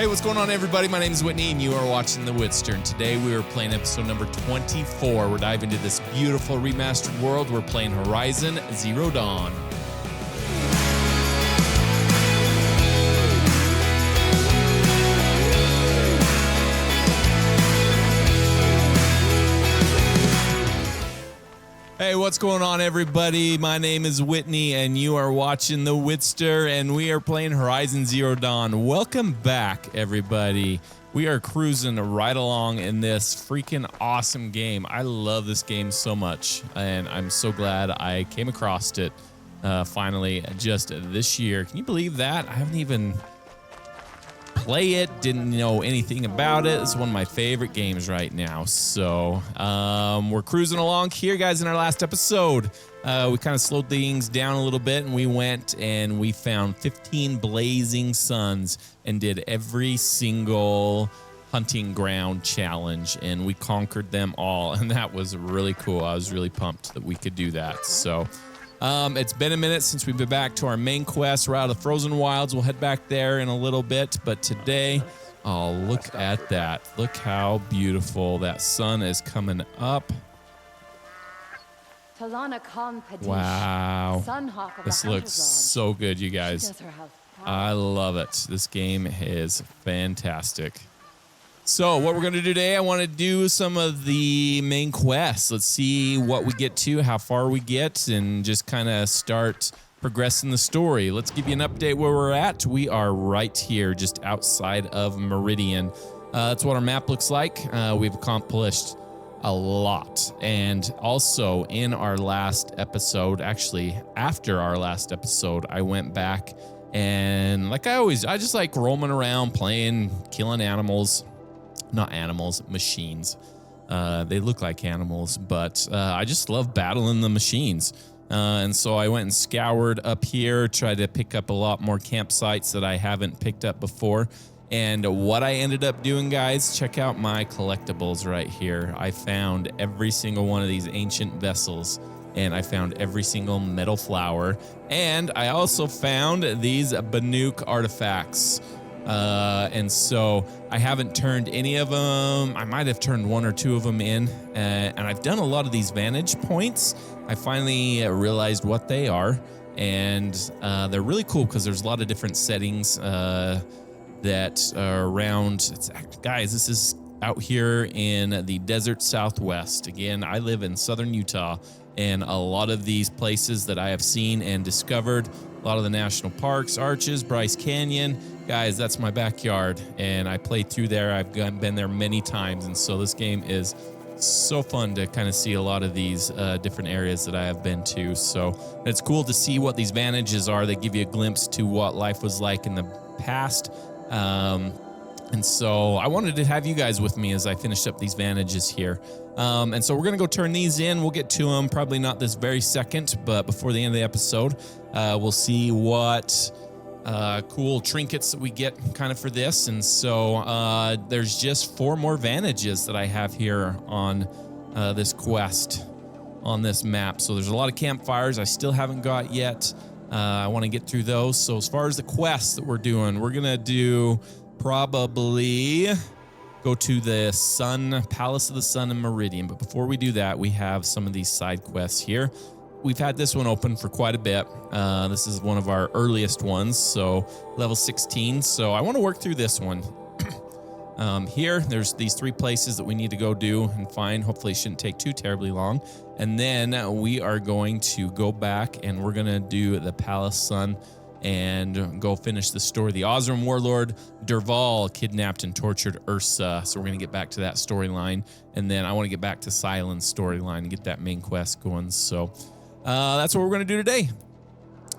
Hey, what's going on, everybody? My name is Whitney, and you are watching The Whitster. And today we are playing episode number 24. We're diving into this beautiful remastered world. We're playing Horizon Zero Dawn. Hey, what's going on, everybody? My name is Whitney, and you are watching The Whitster, and we are playing Horizon Zero Dawn. Welcome back, everybody. We are cruising right along in this freaking awesome game. I love this game so much, and I'm so glad I came across it finally just this year. Can you believe that? I haven't even play it, didn't know anything about it. It's one of my favorite games right now. So we're cruising along here, guys. In our last episode, we kind of slowed things down a little bit, and we went and we found 15 blazing suns and did every single hunting ground challenge, and we conquered them all, and that was really cool. I was really pumped that we could do that. So it's been a minute since we've been back to our main quest. We're out of the Frozen Wilds. We'll head back there in a little bit. But today, oh, look at that. Look how beautiful that sun is coming up. Wow. This looks so good, you guys. I love it. This game is fantastic. So what we're going to do today, I want to do some of the main quests. Let's see what we get to, how far we get, and just kind of start progressing the story. Let's give you an update where we're at. We are right here, just outside of Meridian. That's what our map looks like. We've accomplished a lot. And also in our last episode, actually after our last episode, I went back and like I just like roaming around, playing, killing animals. Not animals, machines. They look like animals, but I just love battling the machines. And so I went and scoured up here, tried to pick up a lot more campsites that I haven't picked up before. And what I ended up doing, guys, check out my collectibles right here. I found every single one of these ancient vessels, and I found every single metal flower. And I also found these Banuk artifacts. And so I haven't turned any of them. I might have turned one or two of them in, and I've done a lot of these vantage points. I finally realized what they are, and they're really cool because there's a lot of different settings that are around. Guys, this is out here in the desert Southwest. Again, I live in southern Utah, and a lot of these places that I have seen and discovered, a lot of the national parks, Arches, Bryce Canyon, guys, that's my backyard, and I played through there. I've been there many times, and so this game is so fun to kind of see a lot of these different areas that I have been to. So it's cool to see what these vantages are. They give you a glimpse to what life was like in the past. And so I wanted to have you guys with me as I finished up these vantages here. And so we're going to go turn these in. We'll get to them probably not this very second, but before the end of the episode, we'll see what cool trinkets that we get kind of for this. And so there's just 4 more vantages that I have here on this quest on this map. So there's a lot of campfires I still haven't got yet. I want to get through those. So as far as the quests that we're doing, we're going to do probably go to the Palace of the Sun in Meridian. But before we do that, we have some of these side quests here. We've had this one open for quite a bit. This is one of our earliest ones, so level 16. So I want to work through this one. Here, there's these 3 places that we need to go do and find. Hopefully it shouldn't take too terribly long. And then we are going to go back and we're going to do the Palace Sun and go finish the story. The Osram warlord Derval kidnapped and tortured Ersa. So we're going to get back to that storyline. And then I want to get back to Silen's storyline and get that main quest going. So that's what we're going to do today.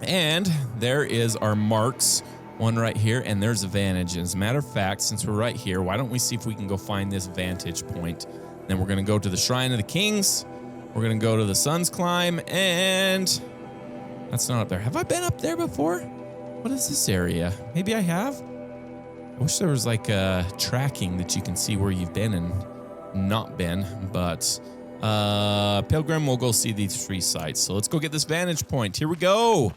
And there is our marks. One right here, and there's a vantage. As a matter of fact, since we're right here, why don't we see if we can go find this vantage point? Then we're going to go to the Shrine of the Kings. We're going to go to the Sun's Climb, and that's not up there. Have I been up there before? What is this area? Maybe I have. I wish there was like a tracking that you can see where you've been and not been, but Pilgrim, we'll go see these 3 sites. So let's go get this vantage point. Here we go.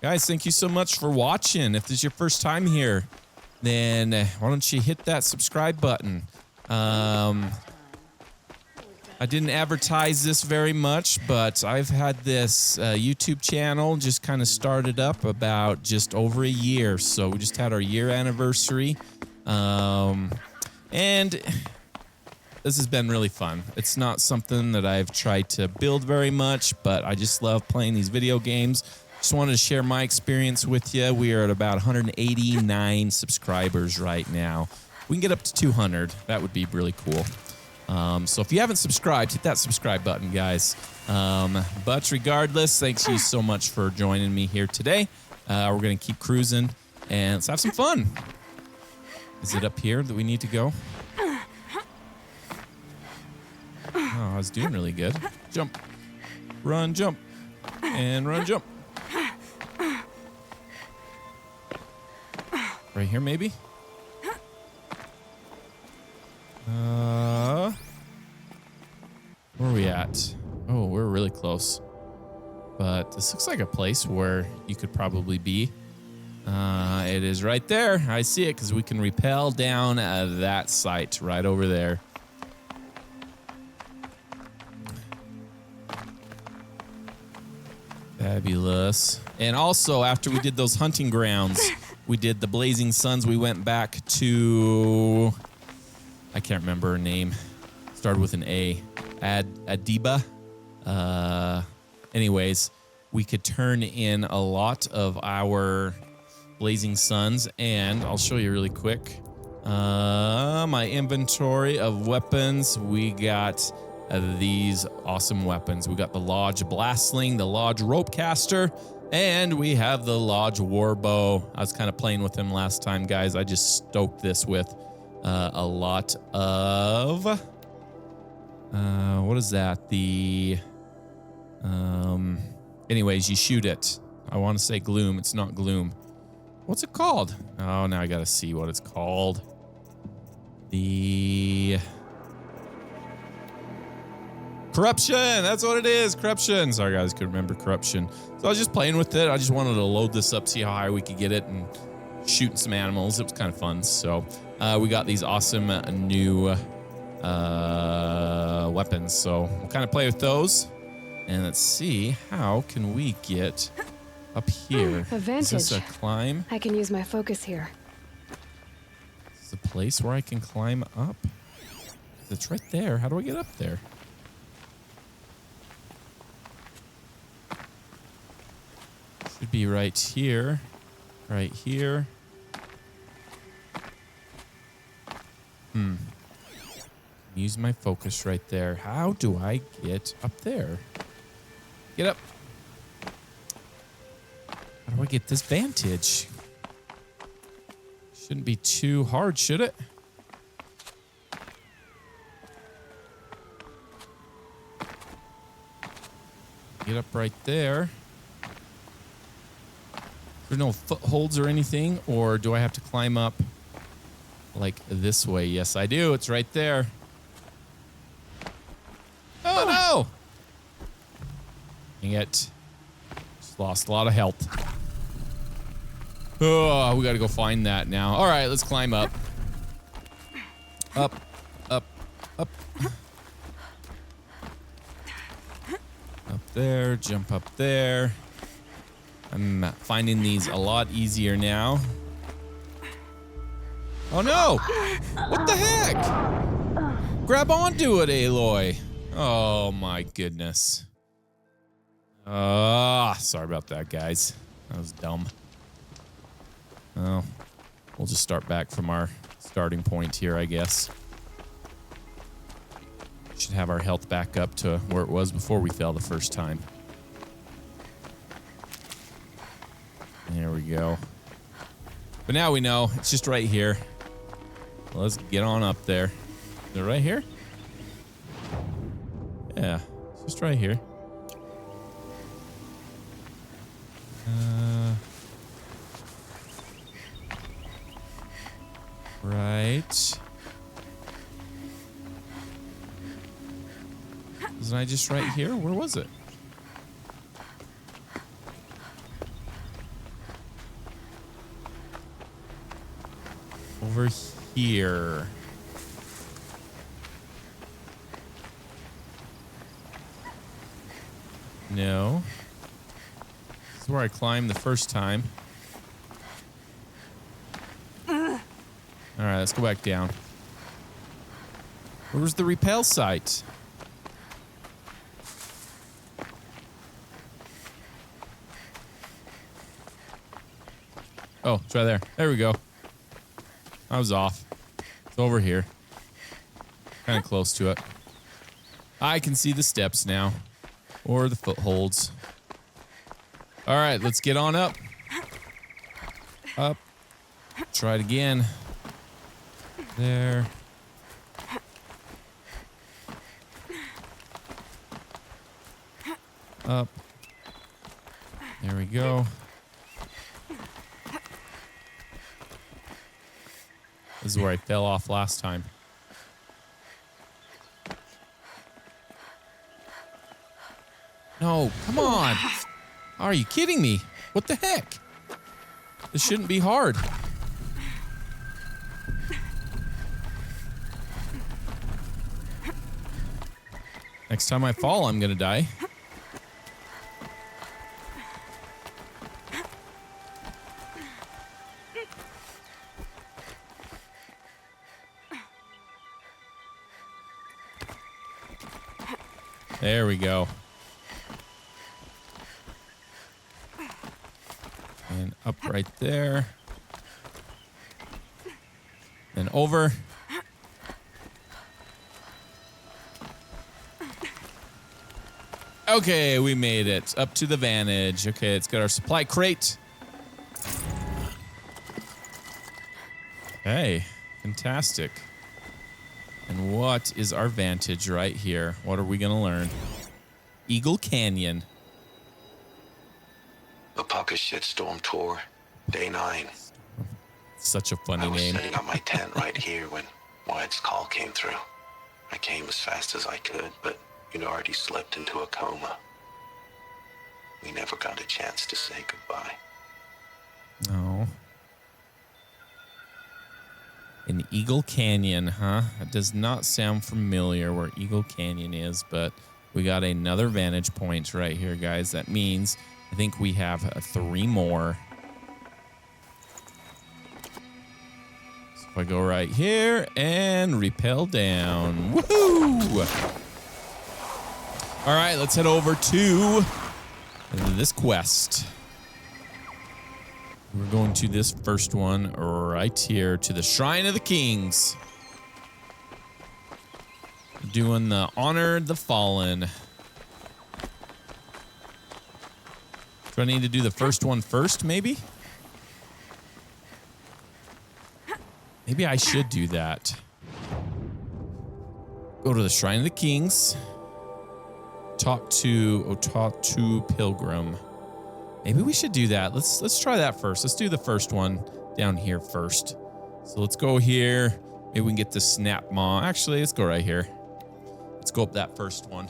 Guys, thank you so much for watching. If this is your first time here, then why don't you hit that subscribe button? I didn't advertise this very much, but I've had this YouTube channel just kind of started up about just over a year. So we just had our year anniversary. And this has been really fun. It's not something that I've tried to build very much, but I just love playing these video games. Just wanted to share my experience with you. We are at about 189 subscribers right now. We can get up to 200. That would be really cool. So if you haven't subscribed, hit that subscribe button, guys. But regardless, thanks you so much for joining me here today. We're going to keep cruising and let's have some fun. Is it up here that we need to go? Oh, I was doing really good. Jump, run, jump, and run, jump. Right here, maybe? Where are we at? Oh, we're really close. But this looks like a place where you could probably be. It is right there. I see it because we can rappel down that site right over there. Fabulous. And also, after we did those hunting grounds, we did the Blazing Suns. We went back to... I can't remember her name. Started with an A. Adiba. Anyways, we could turn in a lot of our Blazing Suns, and I'll show you really quick. My inventory of weapons. We got these awesome weapons. We got the Lodge Blastling, the Lodge Ropecaster, and we have the Lodge Warbow. I was kind of playing with them last time, guys. I just stoked this with a lot of what is that? Anyways, you shoot it. I want to say gloom. It's not gloom. What's it called? Oh, now I gotta see what it's called. The corruption. That's what it is. Corruption. Sorry, guys, could remember corruption. So I was just playing with it. I just wanted to load this up, see how high we could get it, and shooting some animals. It was kind of fun. So we got these awesome new weapons. So we'll kind of play with those. And let's see, how can we get up here? Advantage. Is this a climb? I can use my focus here. Is this a place where I can climb up? It's right there. How do I get up there? Should be right here. Right here. Use my focus right there. How do I get up there? Get up. How do I get this vantage? Shouldn't be too hard, should it? Get up right there. There's no footholds or anything, or do I have to climb up like this way? Yes, I do. It's right there. Oh, no! Dang it. Just lost a lot of health. Oh, we got to go find that now. All right, let's climb up. Up, up, up. Up there, jump up there. I'm finding these a lot easier now. Oh no! What the heck? Grab onto it, Aloy. Oh my goodness. Sorry about that, guys. That was dumb. Oh, we'll just start back from our starting point here, I guess. Should have our health back up to where it was before we fell the first time. There we go. But now we know it's just right here. Well, let's get on up there. Is it right here? Yeah, it's just right here. Right. Isn't I just right here? Where was it? Over here. No. This is where I climbed the first time. All right, let's go back down. Where's the repel site? Oh, it's right there. There we go. I was off. It's over here. Kind of close to it. I can see the steps now. Or the footholds. All right, let's get on up. Up. Try it again. There. Up. There we go. This is where I fell off last time. No, come on. Are you kidding me? What the heck? This shouldn't be hard. Next time I fall, I'm gonna die. There we go. And up right there. And over. Okay, we made it up to the vantage. Okay, let's get our supply crate. Hey, fantastic. And what is our vantage right here? What are we gonna learn? Eagle Canyon. The Pucka Shitstorm Tour, Day 9. Such a funny name. I was setting up my tent right here when Wyatt's call came through. I came as fast as I could, but you'd already slipped into a coma. We never got a chance to say goodbye. No. An Eagle Canyon, huh? That does not sound familiar where Eagle Canyon is, but we got another vantage point right here, guys. That means I think we have 3 more. So if I go right here and rappel down. Woohoo! All right, let's head over to this quest. We're going to this first one right here to the Shrine of the Kings. Doing the Honor the Fallen. Do I need to do the first one first, maybe? Maybe I should do that. Go to the Shrine of the Kings. Talk to Pilgrim. Maybe we should do that. Let's try that first. Let's do the first one down here first. So let's go here. Maybe we can get the Snap Maw. Actually, let's go right here. Let's go up that first one.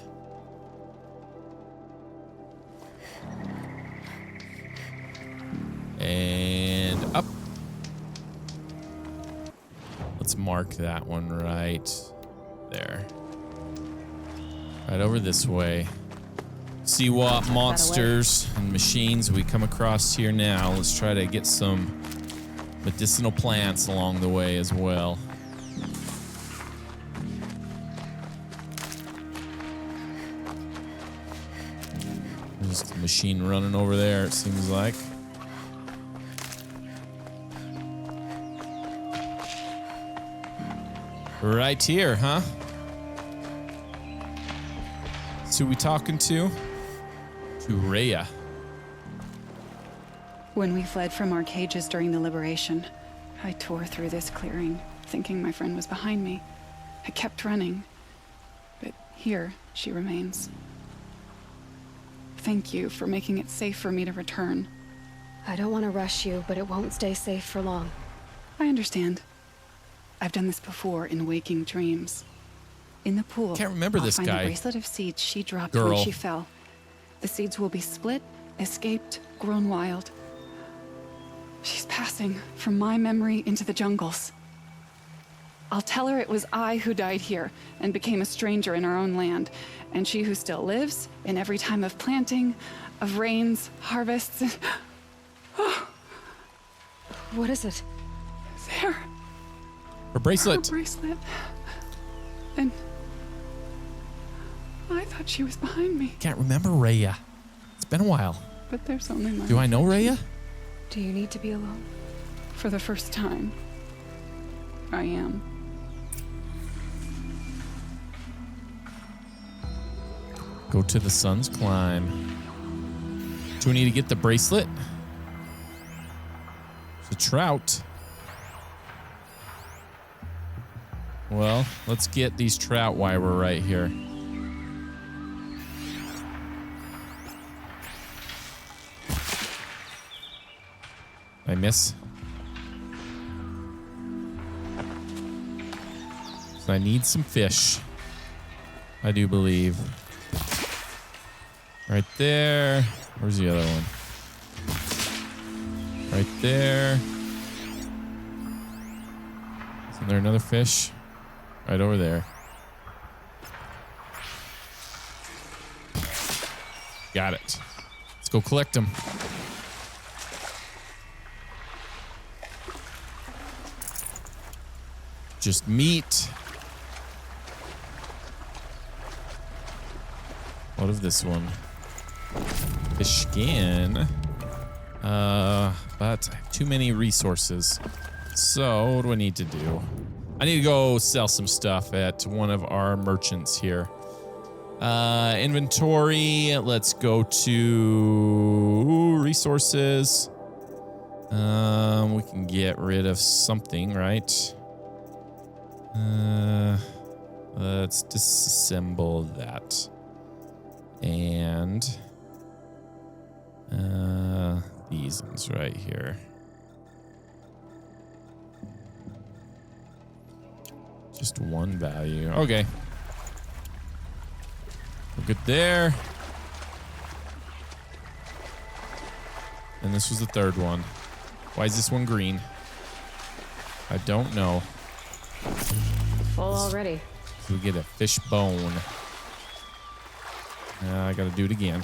And up. Let's mark that one right there. Right over this way. See what monsters and machines we come across here now. Let's try to get some medicinal plants along the way as well. There's a machine running over there, it seems like. Right here, huh? So who we talking to? To Rhea. When we fled from our cages during the liberation, I tore through this clearing, thinking my friend was behind me. I kept running, but here she remains. Thank you for making it safe for me to return. I don't want to rush you, but it won't stay safe for long. I understand. I've done this before in waking dreams. In the pool, Can't remember this I'll guy. find the bracelet of seeds she dropped Girl. when she fell. The seeds will be split, escaped, grown wild. She's passing from my memory into the jungles. I'll tell her it was I who died here and became a stranger in our own land, and she who still lives in every time of planting, of rains, harvests, and What is it? there. Her bracelet. Her bracelet. And I thought she was behind me, Can't remember Rhea. It's been a while. but there's only my Do I know Rhea? Do you need to be alone? For the first time, I am. Go to the sun's climb. Do we need to get the bracelet? It's a trout. Well, let's get these trout while we're right here. I miss. So I need some fish. I do believe. Right there. Where's the other one? Right there. Isn't there another fish? Right over there. Got it. Let's go collect them. Just meat. What of this one? Fish skin. But I have too many resources. So what do I need to do? I need to go sell some stuff at one of our merchants here. Inventory. Let's go to resources. We can get rid of something, right? Let's disassemble that. And these ones right here. Just one value. Okay. We're good there. And this was the third one. Why is this one green? I don't know. Full already. So we get a fish bone. I gotta do it again.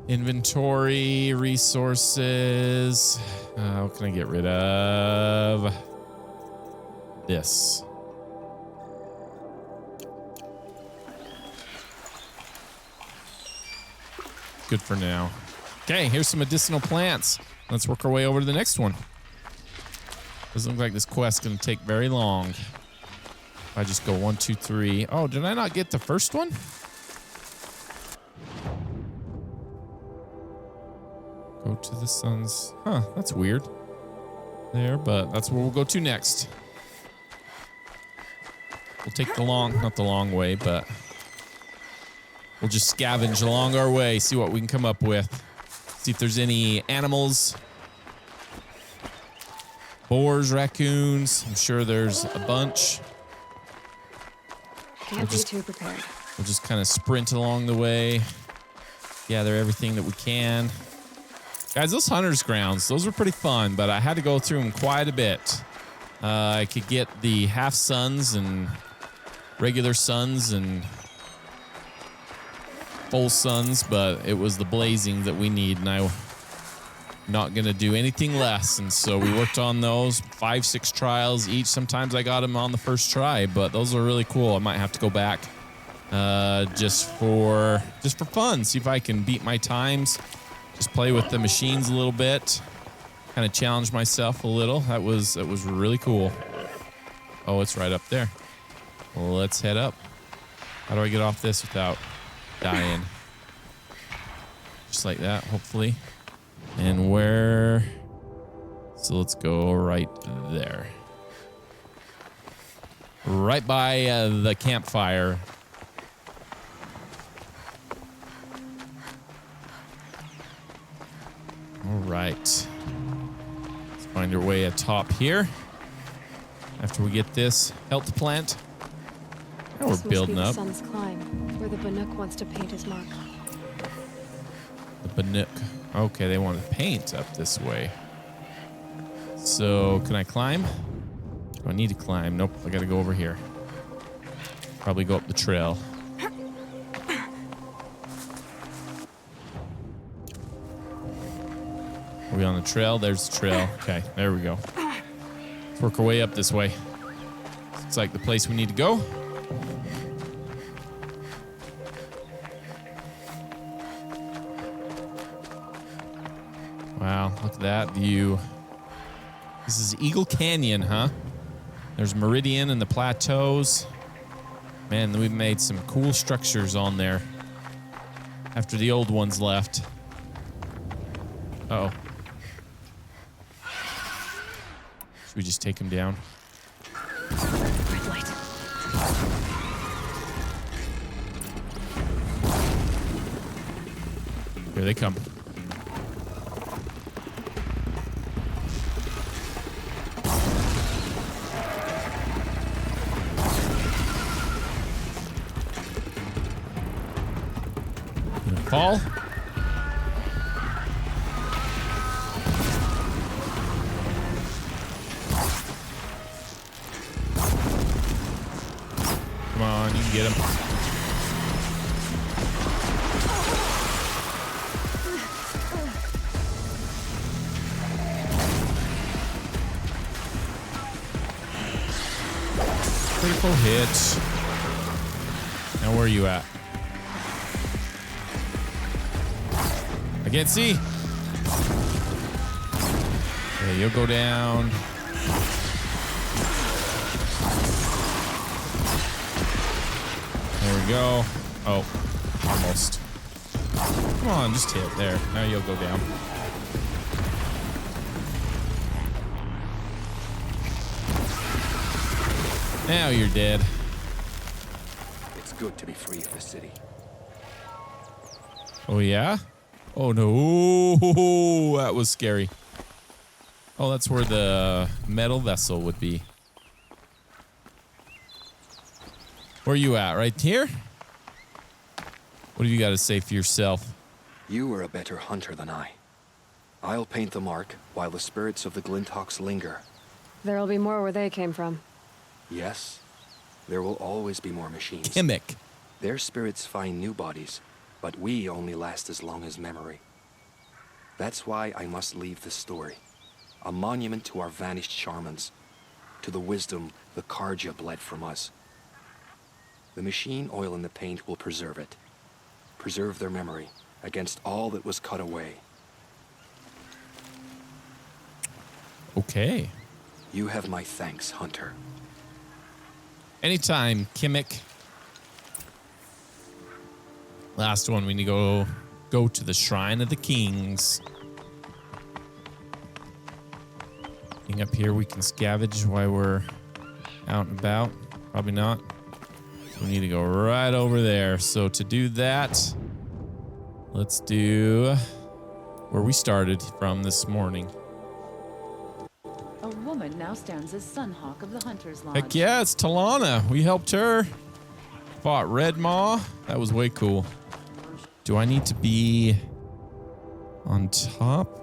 Inventory, resources. What can I get rid of? This. Good for now. Okay, here's some medicinal plants. Let's work our way over to the next one. Doesn't look like this quest's gonna take very long. If I just go 1, 2, 3. Oh, did I not get the first one? Go to the sun's. Huh, that's weird. There, but that's where we'll go to next. We'll take not the long way, but we'll just scavenge along our way, see what we can come up with. See if there's any animals. Boars, raccoons. I'm sure there's a bunch. Can't be too prepared. We'll just kind of sprint along the way. Gather everything that we can. Guys, those hunters grounds, those were pretty fun, but I had to go through them quite a bit. I could get the half suns and regular suns and full suns, but it was the blazing that we need, and I'm not going to do anything less. And so we worked on those 5, 6 trials each. Sometimes I got them on the first try, but those are really cool. I might have to go back just for fun, see if I can beat my times. Just play with the machines a little bit, kind of challenge myself a little. That was really cool. Oh, it's right up there. Well, let's head up. How do I get off this without dying? Just like that, hopefully. And where? So let's go right there. Right by the campfire. All right. Let's find our way atop here. After we get this health plant. Now we're building up. Sun's climb, where the Bannock wants to paint his mark. The Bannock. Okay, they want to paint up this way. So, can I climb? Do I need to climb? Nope, I gotta go over here. Probably go up the trail. Are we on the trail? There's the trail. Okay, there we go. Let's work our way up this way. Looks like the place we need to go. Wow, look at that view. This is Eagle Canyon, huh? There's Meridian and the plateaus. Man, we've made some cool structures on there after the old ones left. Uh-oh. Should we just take him down? Red light. Here they come. Gonna fall. Come on, you can get him. Critical hit. Now where are you at? I can't see. Okay, you'll go down. There we go. Oh, almost. Come on, just hit. There. Now you'll go down. Now you're dead. It's good to be free of the city. Oh, yeah? Oh, no. That was scary. Oh, that's where the metal vessel would be. Where are you at? Right here? What have you got to say for yourself? You are a better hunter than I. I'll paint the mark while the spirits of the Glinthawks linger. There'll be more where they came from. Yes, there will always be more machines. Gimmick. Their spirits find new bodies, but we only last as long as memory. That's why I must leave this story. A monument to our vanished shamans, to the wisdom the Karja bled from us. The machine oil in the paint will preserve it. Preserve their memory against all that was cut away. Okay. You have my thanks, Hunter. Anytime, Kimmick. Last one, we need to go to the Shrine of the Kings. Anything up here we can scavenge while we're out and about? Probably not. So we need to go right over there. So to do that, let's do where we started from this morning. A woman now stands as Sunhawk of the Hunter's Lodge. Heck yeah, it's Talana. We helped her. Fought Red Maw. That was way cool. Do I need to be on top?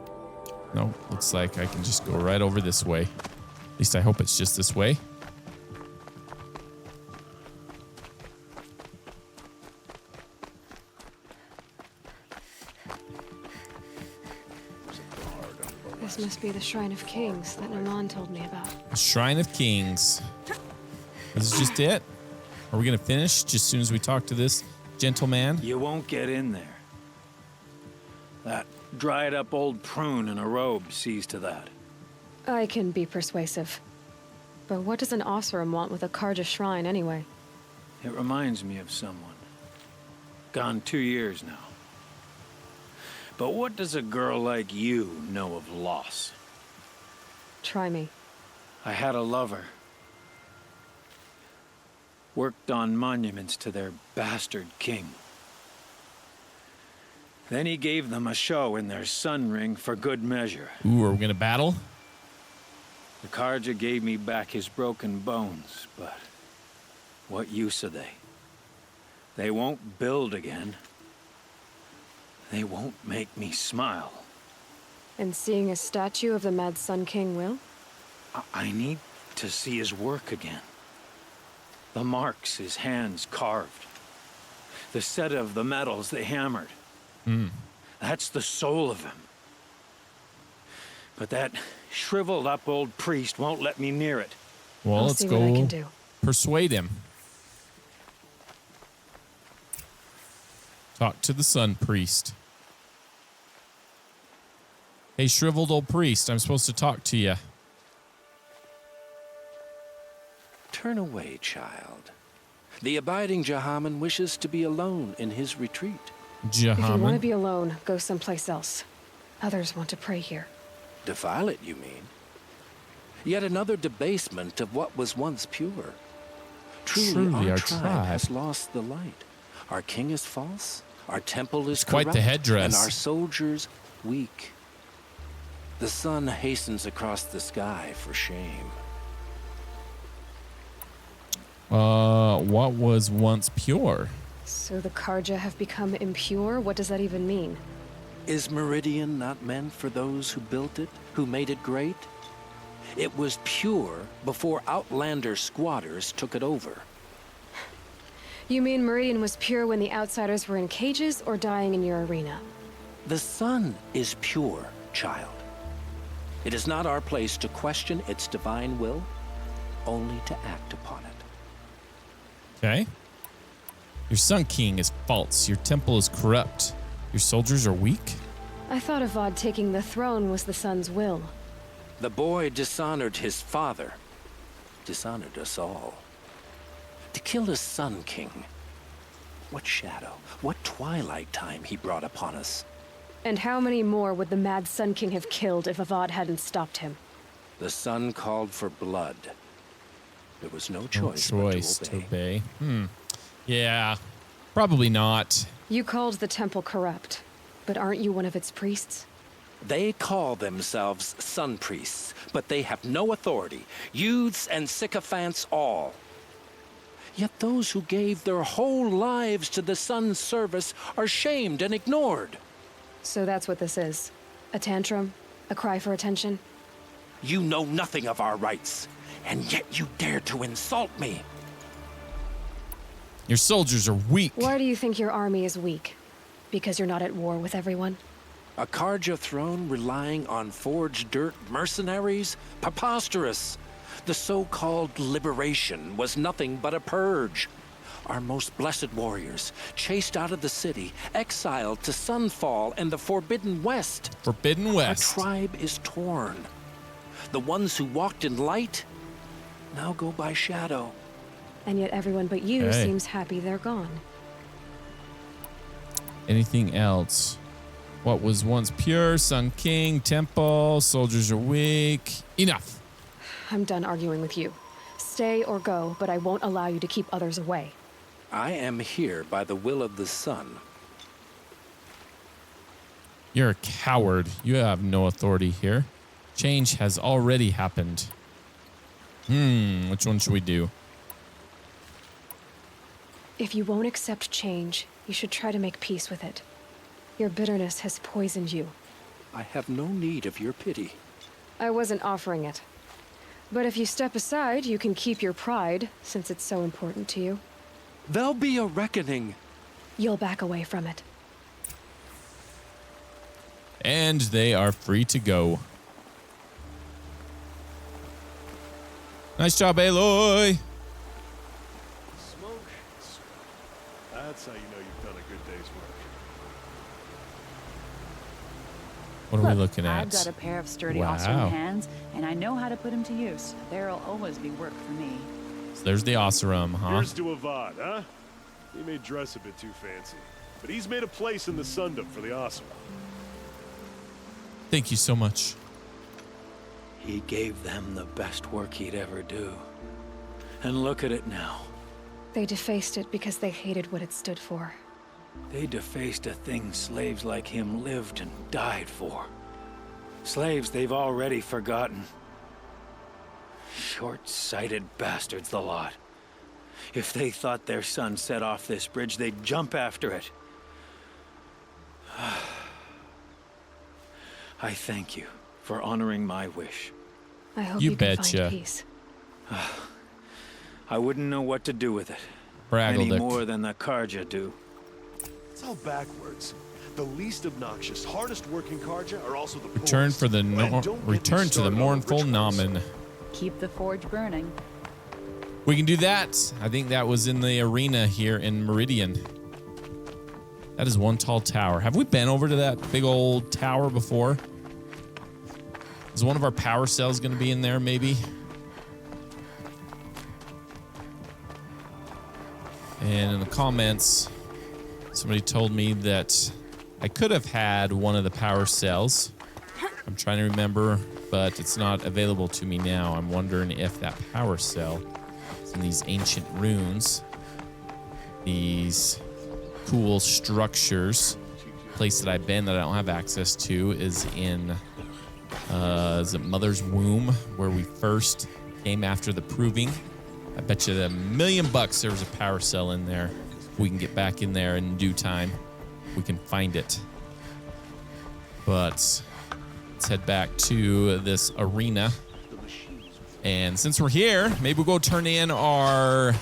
No, looks like I can just go right over this way. At least I hope it's just this way. This must be the Shrine of Kings that Naman told me about. The Shrine of Kings. Is this just it? Are we going to finish just as soon as we talk to this gentleman? You won't get in there. That dried up old prune in a robe sees to that. I can be persuasive. But what does an Oseram want with a Karja shrine anyway? It reminds me of someone. Gone 2 years now. But what does a girl like you know of loss? Try me. I had a lover. Worked on monuments to their bastard king. Then he gave them a show in their sun ring for good measure. Ooh, are we going to battle? The Karja gave me back his broken bones, but what use are they? They won't build again. They won't make me smile. And seeing a statue of the mad Sun King will? I need to see his work again. The marks his hands carved. The set of the metals they hammered. That's the soul of him. But that shriveled up old priest won't let me near it. Well, I'll let's see go what I can do. persuade him. Talk to the Sun Priest. Hey, shriveled old priest, I'm supposed to talk to you. Turn away, child. The abiding Jahaman wishes to be alone in his retreat. If you want to Jahaman. be alone, go someplace else. Others want to pray here. Defile it, you mean? Yet another debasement of what was once pure. Truly, our tribe has lost the light. Our king is false, our temple is Quite the corrupt, headdress. and our soldiers weak. The sun hastens across the sky for shame. What was once pure? So the Karja have become impure? What does that even mean? Is Meridian not meant for those who built it, who made it great? It was pure before outlander squatters took it over. You mean Meridian was pure when the outsiders were in cages or dying in your arena? The sun is pure, child. It is not our place to question its divine will, only to act upon it. Okay. Your Sun King is false. Your temple is corrupt. Your soldiers are weak. I thought Avad taking the throne was the sun's will. The boy dishonored his father, dishonored us all. To kill his Sun King. What shadow, what twilight time he brought upon us. And how many more would the mad Sun King have killed if Avad hadn't stopped him? The sun called for blood. There was no No choice, choice but to obey. Yeah, probably not. You called the temple corrupt, but aren't you one of its priests? They call themselves sun priests, but they have no authority. Youths and sycophants all. Yet those who gave their whole lives to the sun's service are shamed and ignored. So that's what this is. A tantrum? A cry for attention? You know nothing of our rights, and yet you dare to insult me. Your soldiers are weak. Why do you think your army is weak? Because you're not at war with everyone? A Karja throne relying on forged dirt mercenaries? Preposterous. The so-called liberation was nothing but a purge. Our most blessed warriors, chased out of the city, exiled to Sunfall and the Forbidden West. Forbidden West. Our tribe is torn. The ones who walked in light now go by shadow. And yet everyone but you Hey. seems happy they're gone. Anything else? What was once pure? Sun King, temple, soldiers are weak. Enough. I'm done arguing with you. Stay or go, but I won't allow you to keep others away. I am here by the will of the sun. You're a coward. You have no authority here. Change has already happened. Which one should we do? If you won't accept change, you should try to make peace with it. Your bitterness has poisoned you. I have no need of your pity. I wasn't offering it. But if you step aside, you can keep your pride, since it's so important to you. There'll be a reckoning. You'll back away from it. And they are free to go. Nice job, Aloy. Smoke. That's how you know you've done a good day's work. What are we looking at? I've got a pair of sturdy Wow. Oseram hands, and I know how to put them to use. There'll always be work for me. So there's the Oseram, huh? Here's to Avad, huh? He may dress a bit too fancy, but he's made a place in the Sundom for the Oseram. Thank you so much. He gave them the best work he'd ever do. And look at it now. They defaced it because they hated what it stood for. They defaced a thing slaves like him lived and died for. Slaves they've already forgotten. Short-sighted bastards, the lot. If they thought their son set off this bridge, they'd jump after it. I thank you for honoring my wish. I hope You you can betcha. find peace. I wouldn't know what to do with it. Braggled Any it. more than the Karja do. It's all backwards. The least obnoxious, hardest working Karja are also the Return poorest. for the And don't get me return to the started on mournful rich ones. Namen. Keep the forge burning. We can do that. I think that was in the arena here in Meridian. That is one tall tower. Have we been over to that big old tower before? Is one of our power cells going to be in there, maybe? And in the comments, somebody told me that I could have had one of the power cells. I'm trying to remember, but it's not available to me now. I'm wondering if that power cell is in these ancient runes, these cool structures. Place that I've been that I don't have access to is in is it Mother's Womb, where we first came after the proving. I bet you $1 million there was a power cell in there. We can get back in there in due time. We can find it. But let's head back to this arena. And since we're here, maybe we'll go turn in our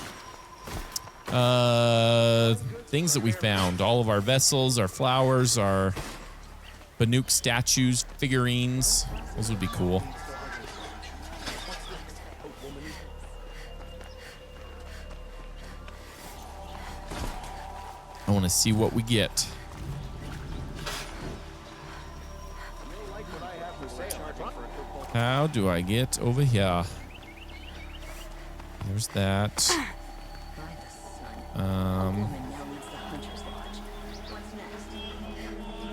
things that we found. All of our vessels, our flowers, our Banuk statues, figurines. Those would be cool. I want to see what we get. How do I get over here? There's that.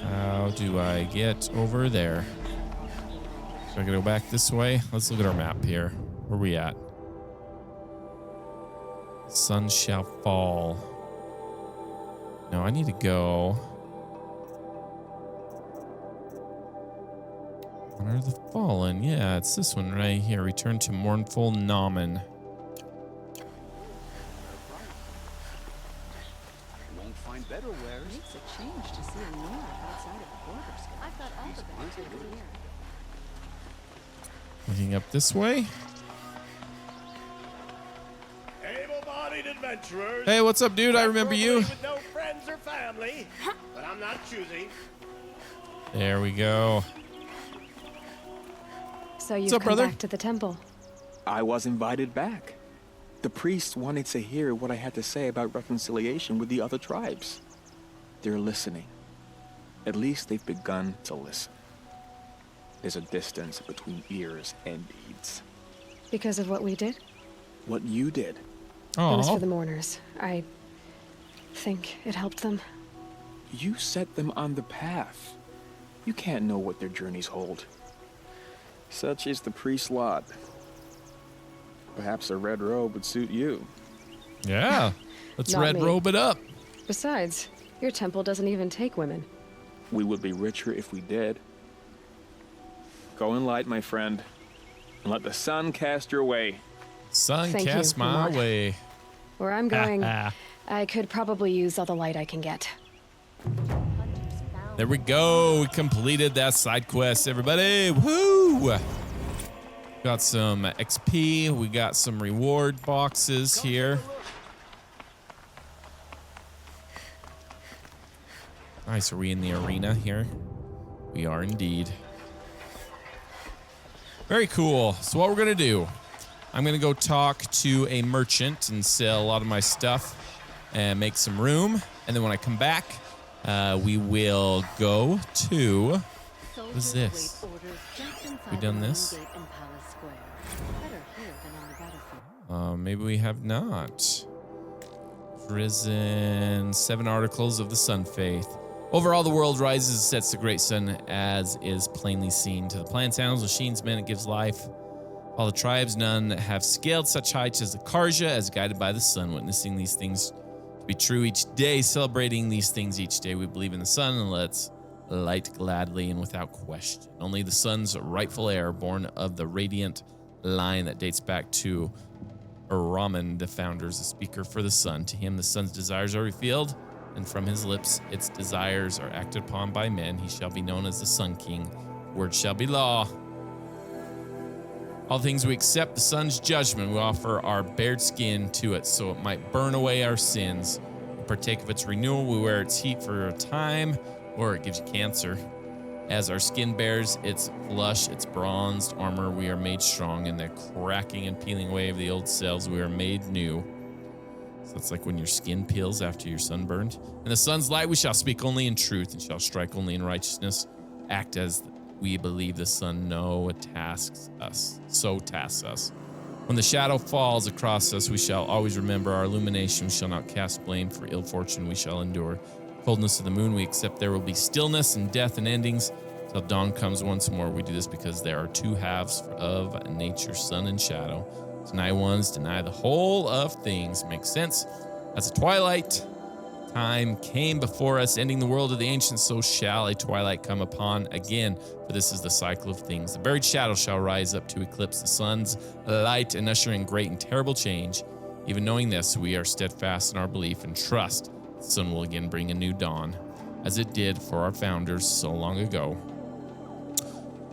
How do I get over there? Do I gotta go back this way? Let's look at our map here. Where are we at? Sun shall fall. No, I need to go. Honor the Fallen. Yeah, it's this one right here. Return to mournful Namen. Won't find better wares. Makes a change to see a Nora outside of the borders. I thought all the bands were here. Looking up this way. Able-bodied adventurers. Hey, what's up, dude? I remember you. With no friends or family, but I'm not choosy. There we go. So you've up, come brother? back to the temple. I was invited back. The priests wanted to hear what I had to say about reconciliation with the other tribes. They're listening. At least they've begun to listen. There's a distance between ears and deeds. Because of what we did? What you did. It was Oh, for the mourners. I think it helped them. You set them on the path. You can't know what their journeys hold. Such is the priest's lot. Perhaps a red robe would suit you. yeah. Let's Not red me. robe it up. Besides, your temple doesn't even take women. We would be richer if we did. Go in light, my friend, and let the sun cast your way. Sun Thank you, cast my Lamar. way. Where I'm going, I could probably use all the light I can get. There we go. We completed that side quest, everybody. Woo! Got some XP. We got some reward boxes here. Nice. Are we in the arena here? We are indeed. Very cool. So what we're going to do, I'm going to go talk to a merchant and sell a lot of my stuff and make some room. And then when I come back, we will go to... What is this? We done this? Maybe we have not. Risen 7 articles of the sun faith. Overall, the world rises and sets the great sun, as is plainly seen. To the plants, animals, machines, men, it gives life. All the tribes, none have scaled such heights as the Karja, as guided by the sun, witnessing these things to be true each day, celebrating these things each day. We believe in the sun, and let's light gladly and without question. Only the sun's rightful heir, born of the radiant line that dates back to Raman, the founders, the speaker for the sun. To him, the sun's desires are revealed, and from his lips, its desires are acted upon by men. He shall be known as the Sun King. Word shall be law. All things we accept the sun's judgment. We offer our bared skin to it so it might burn away our sins. We partake of its renewal. We wear its heat for a time, or it gives you cancer. As our skin bears its flush, its bronzed armor, we are made strong. In the cracking and peeling away of the old cells, we are made new. So it's like when your skin peels after you're sunburned. In the sun's light, we shall speak only in truth and shall strike only in righteousness. Act as we believe the sun tasks us. When the shadow falls across us, we shall always remember our illumination. We shall not cast blame for ill fortune. We shall endure. Coldness of the moon, we accept there will be stillness and death and endings till dawn comes once more. We do this because there are two halves of nature, sun and shadow. Deny ones, deny the whole of things. Makes sense. As a twilight time came before us, ending the world of the ancients, so shall a twilight come upon again. For this is the cycle of things. The buried shadow shall rise up to eclipse the sun's light and usher in great and terrible change. Even knowing this, we are steadfast in our belief and trust the sun will again bring a new dawn, as it did for our founders so long ago.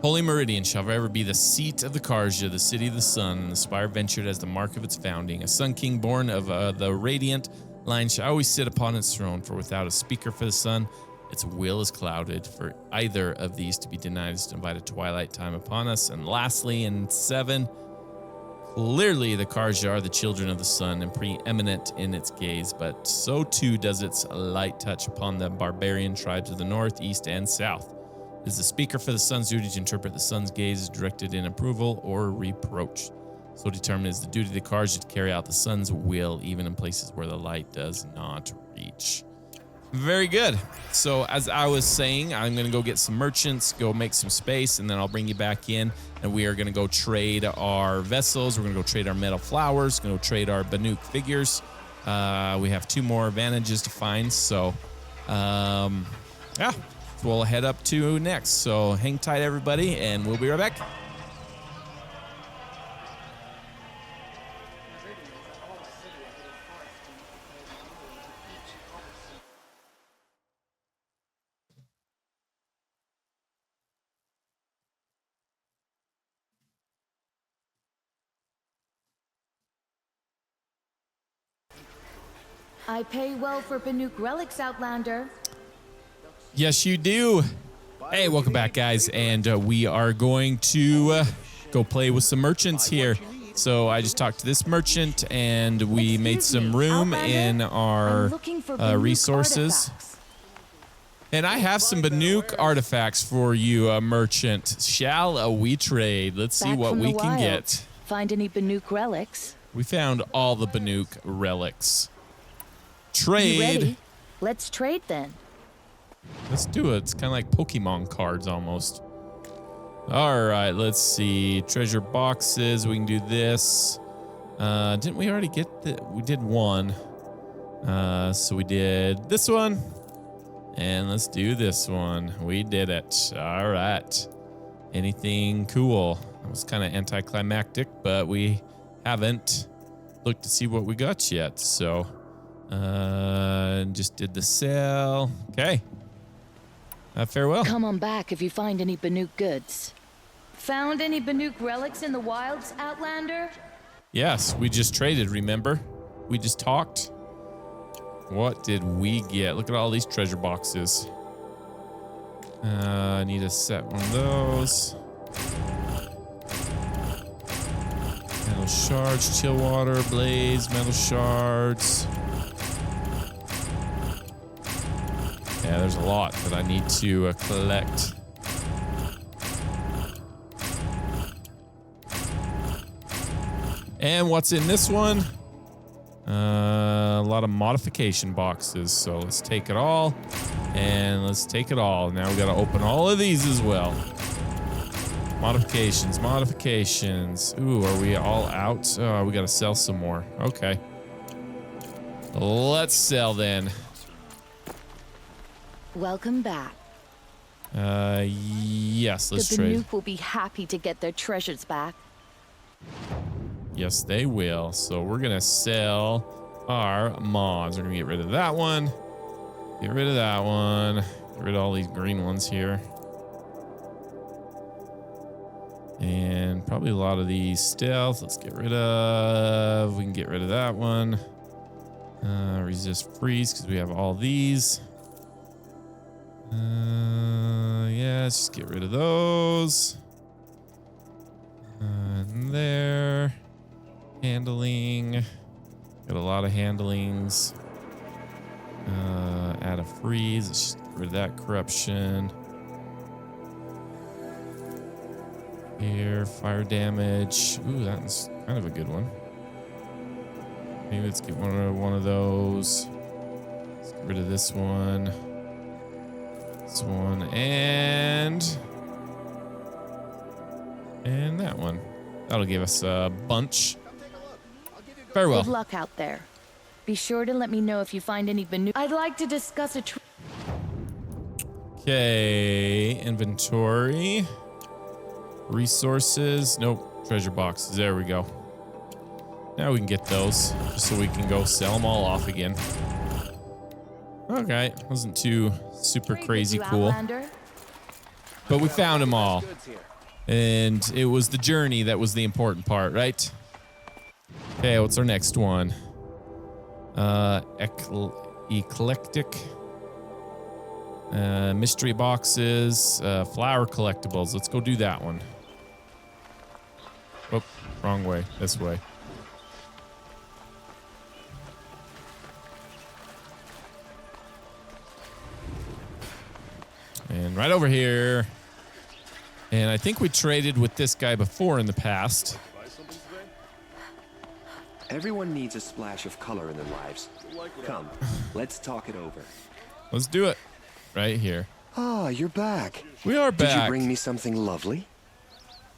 Holy Meridian shall forever be the seat of the Karja, the city of the sun, and the spire ventured as the mark of its founding. A Sun King born of the radiant line shall always sit upon its throne, for without a speaker for the sun, its will is clouded. For either of these to be denied is to invite a twilight time upon us. And lastly, in 7, clearly the Karja are the children of the sun and preeminent in its gaze, but so too does its light touch upon the barbarian tribes of the north, east, and south. It is the speaker for the sun's duty to interpret the sun's gaze as directed in approval or reproach. So determined is the duty of the Karja to carry out the sun's will, even in places where the light does not reach. Very good. So as I was saying, I'm going to go get some merchants, go make some space, and then I'll bring you back in, and we are going to go trade our vessels. We're going to go trade our metal flowers, going to go trade our Banuk figures. We have 2 more advantages to find, so yeah, we'll head up to next. So hang tight, everybody, and we'll be right back. I pay well for Banuk relics, Outlander. Yes, you do. Hey, welcome back, guys, and we are going to go play with some merchants here. So I just talked to this merchant, and we made some room in our resources. And I have some Banuk artifacts for you, merchant. Shall we trade? Let's see what we can get. Find any Banuk relics? We found all the Banuk relics. Trade. You ready? Let's trade then. Let's do it. It's kind of like Pokemon cards almost. All right, let's see. Treasure boxes. We can do this. Didn't we already get the? We did one. So we did this one. And let's do this one. We did it. All right. Anything cool? It was kind of anticlimactic, but we haven't looked to see what we got yet. So just did the sale. Okay. Farewell. Come on back if you find any Banuk goods. Found any Banuk relics in the wilds, Outlander? Yes, we just traded, remember? We just talked. What did we get? Look at all these treasure boxes. I need to set one of those. Metal shards, chill water, blaze, metal shards. Yeah, there's a lot that I need to collect. And what's in this one? A lot of modification boxes. So let's take it all. And let's take it all. Now we got to open all of these as well. Modifications, modifications. Ooh, are we all out? Oh, we got to sell some more. Okay. Let's sell then. Welcome back. Yes, let's trade. The Banuk will be happy to get their treasures back. Yes, they will. So we're going to sell our mods. We're going to get rid of that one. Get rid of that one. Get rid of all these green ones here. And Probably a lot of these stealth. Let's get rid of. We can get rid of that one. Resist freeze because we have all these. Yeah, let's just get rid of those. And there. Handling. Got a lot of handlings. Add a freeze. Let's just get rid of that corruption. Here, fire damage. Ooh, that's kind of a good one. Maybe let's get one of those. Let's get rid of this one. This one and that one. That'll give us a bunch. Farewell. Good luck out there. Be sure to let me know if you find any Banu. I'd like to discuss a Okay, inventory. Resources. Nope. Treasure boxes. There we go. Now we can get those just so we can go sell them all off again. Okay. Wasn't too super crazy cool. But we found them all. And it was the journey that was the important part, right? Okay, what's our next one? Eclectic. Mystery boxes. Flower collectibles. Let's go do that one. Oh, wrong way. This way. And right over here. And I think we traded with this guy before in the past. Everyone needs a splash of color in their lives. Come, let's talk it over. Let's do it. Right here. Ah, you're back. We are back. Did you bring me something lovely?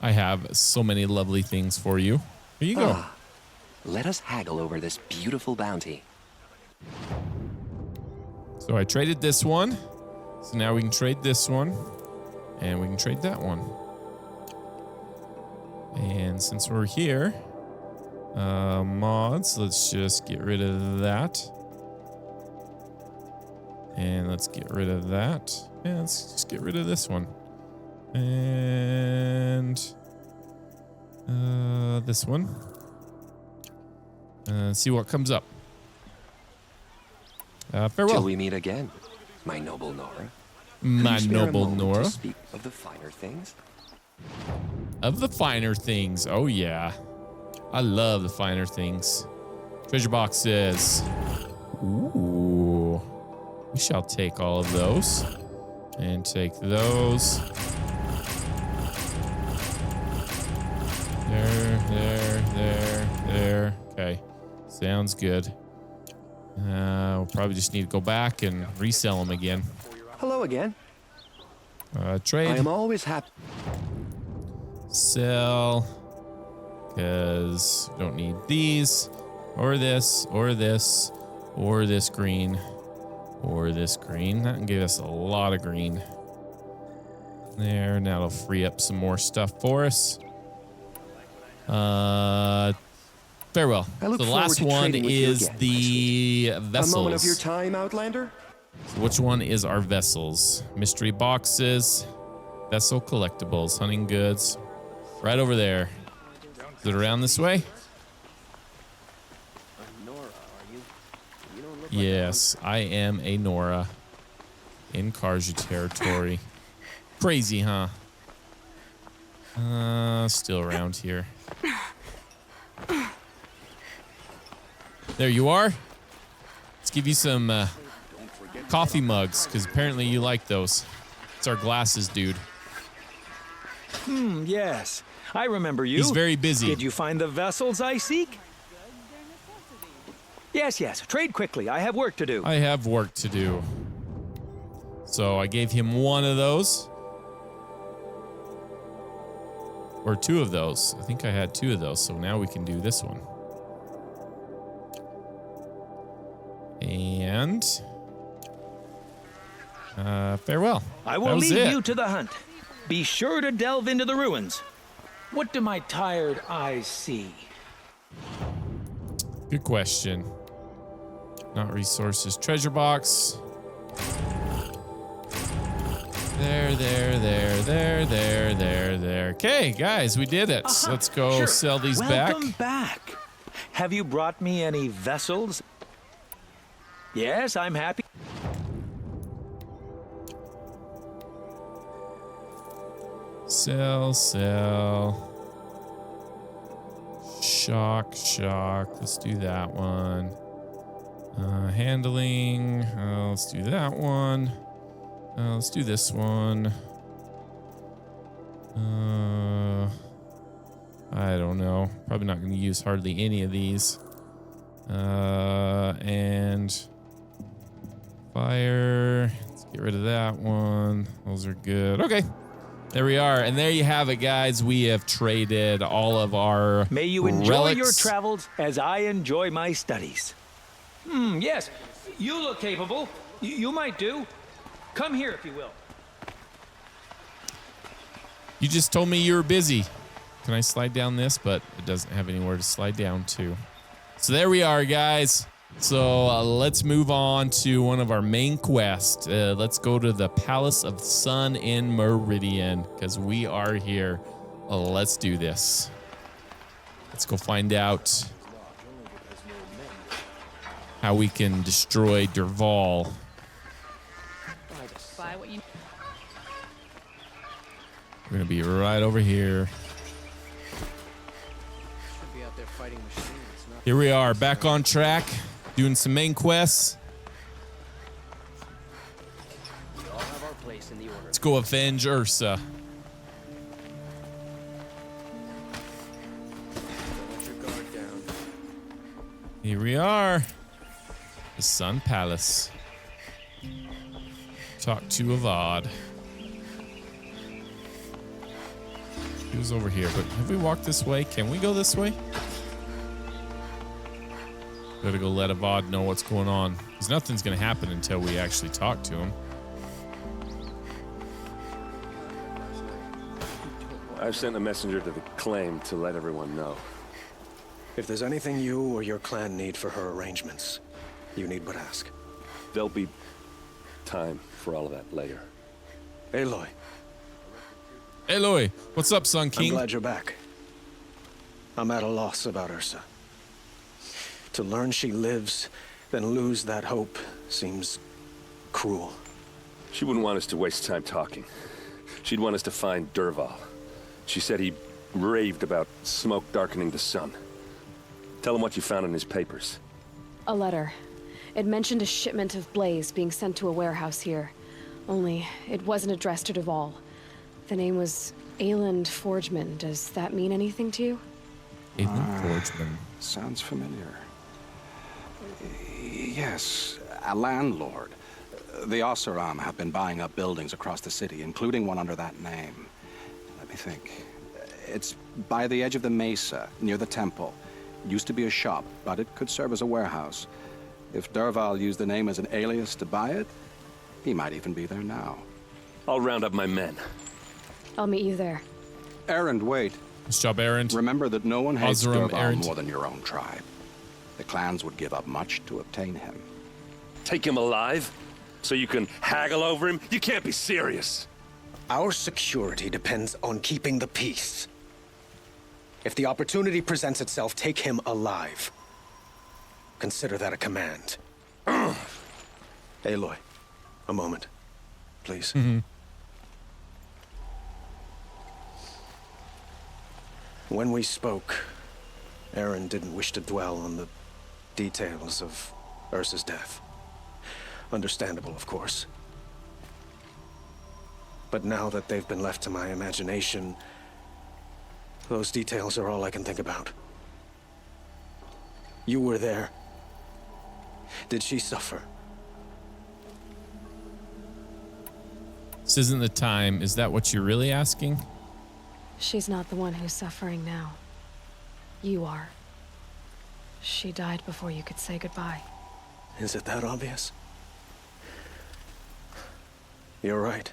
I have so many lovely things for you. Here you go. Ah, let us haggle over this beautiful bounty. So I traded this one. So now we can trade this one. And we can trade that one. And since we're here, mods, let's just get rid of that. And let's get rid of that. And let's just get rid of this one. And this one. See what comes up. Farewell. Till we meet again, my noble Nora. My noble To Nora. speak of the finer things. Of the finer things. Oh, yeah. I love the finer things. Treasure boxes. Ooh. We shall take all of those. And take those. There. Okay. Sounds good. We'll probably just need to go back and resell them again. Hello again. Trade. I am always happy. Sell. Because don't need these. Or this. Or this. Or this green. Or this green. That can give us a lot of green. There. Now it'll free up some more stuff for us. Farewell. I look The forward last to one trading with you is again, my the vessels. A moment of your time, Outlander? So which one is our vessels? Mystery boxes, vessel collectibles, hunting goods. Right over there. Is it around this way? Yes, I am a Nora in Karja territory. Crazy, huh? Still around here. There you are. Let's give you some coffee mugs, because apparently you like those. It's our glasses, dude. Yes. I remember you. He's very busy. Did you find the vessels I seek? Yes. Trade quickly. I have work to do. I have work to do. So I gave him one of those. Or two of those. I think I had two of those, so now we can do this one. And farewell. I will leave you to the hunt. Be sure to delve into the ruins. What do my tired eyes see? Good question. Not resources. Treasure box. There. Okay, guys, we did it. Let's go sell these back. Welcome back. Have you brought me any vessels? Yes, I'm happy. Sell. Shock. Let's do that one. Handling. Let's do that one. Let's do this one. I don't know. Probably not going to use hardly any of these. And fire. Let's get rid of that one. Those are good. Okay. There we are. And there you have it, guys. We have traded all of our May you enjoy relics. your travels as I enjoy my studies. Yes, you look capable. You might do. Come here, if you will. You just told me you were busy. Can I slide down this? But it doesn't have anywhere to slide down to. So there we are, guys. So let's move on to one of our main quests. Let's go to the Palace of Sun in Meridian because we are here. Let's do this. Let's go find out how we can destroy Derval. We're going to be right over here. Here we are, back on track, doing some main quests. Let's go avenge Ersa. Here we are. The Sun Palace. Talk to Avad. He was over here, but have we walked this way? Can we go this way? Gotta go let Avad know what's going on. Because nothing's gonna happen until we actually talk to him. I've sent a messenger to the claim to let everyone know. If there's anything you or your clan need for her arrangements, you need but ask. There'll be time for all of that later. Aloy. Aloy, what's up, Sun King? I'm glad you're back. I'm at a loss about Ersa. To learn she lives, then lose that hope seems cruel. She wouldn't want us to waste time talking. She'd want us to find Derval. She said he raved about smoke darkening the sun. Tell him what you found in his papers. A letter. It mentioned a shipment of blaze being sent to a warehouse here. Only, it wasn't addressed to Derval. The name was Erand Forgeman. Does that mean anything to you? Erand Forgeman. Sounds familiar. Yes, a landlord. The Oseram have been buying up buildings across the city, including one under that name. Let me think. It's by the edge of the mesa, near the temple. Used to be a shop, but it could serve as a warehouse. If Derval used the name as an alias to buy it, he might even be there now. I'll round up my men. I'll meet you there. Erand, wait. Nice job, Erand. Remember that no one hates Oseram, Derval Erand. more than your own tribe. The clans would give up much to obtain him. Take him alive? So you can haggle over him? You can't be serious. Our security depends on keeping the peace. If the opportunity presents itself, take him alive. Consider that a command. Aloy, a moment, please. When we spoke, Erend didn't wish to dwell on the details of Ersa's death. Understandable, of course. But now that they've been left to my imagination, those details are all I can think about. You were there. Did she suffer? This isn't the time. Is that what you're really asking? She's not the one who's suffering now. You are. She died before you could say goodbye. Is it that obvious? You're right.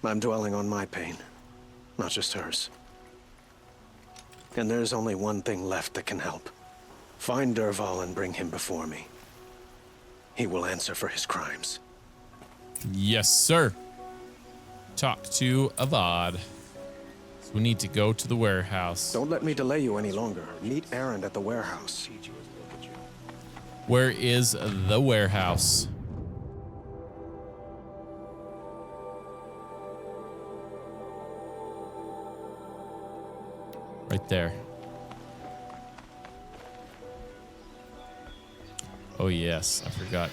I'm dwelling on my pain, not just hers. And there's only one thing left that can help. Find Derval and bring him before me. He will answer for his crimes. Yes, sir. talk to Avad. So we need to go to the warehouse. Don't let me delay you any longer. Meet Erand at the warehouse. Where is the warehouse? Right there. Oh yes, I forgot.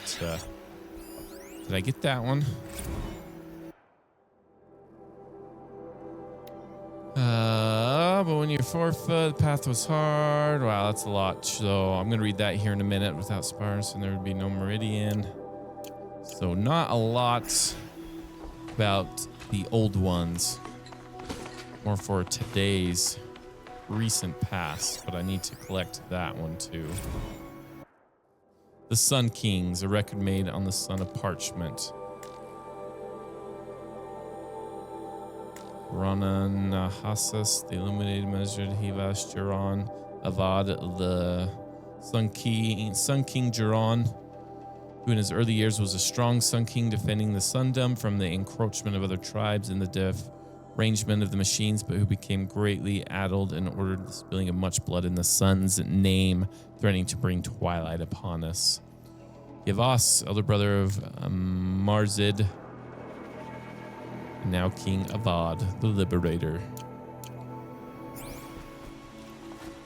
Did I get that one? But when you're 4 foot, the path was hard. Wow, that's a lot. So I'm gonna read that here in a minute. Without spars, and there would be no meridian. So not a lot about the old ones. More for today's recent past, but I need to collect that one too. The Sun Kings, a record made on the Sun of Parchment. Rana Nahasas, the illuminated measured Hivash Jiran, Avad, the Sun King Jiran, who in his early years was a strong Sun King defending the Sundom from the encroachment of other tribes and the derangement of the machines, but who became greatly addled and ordered the spilling of much blood in the Sun's name, threatening to bring twilight upon us. Yavas, elder brother of Marzid, and now King Avad, the Liberator.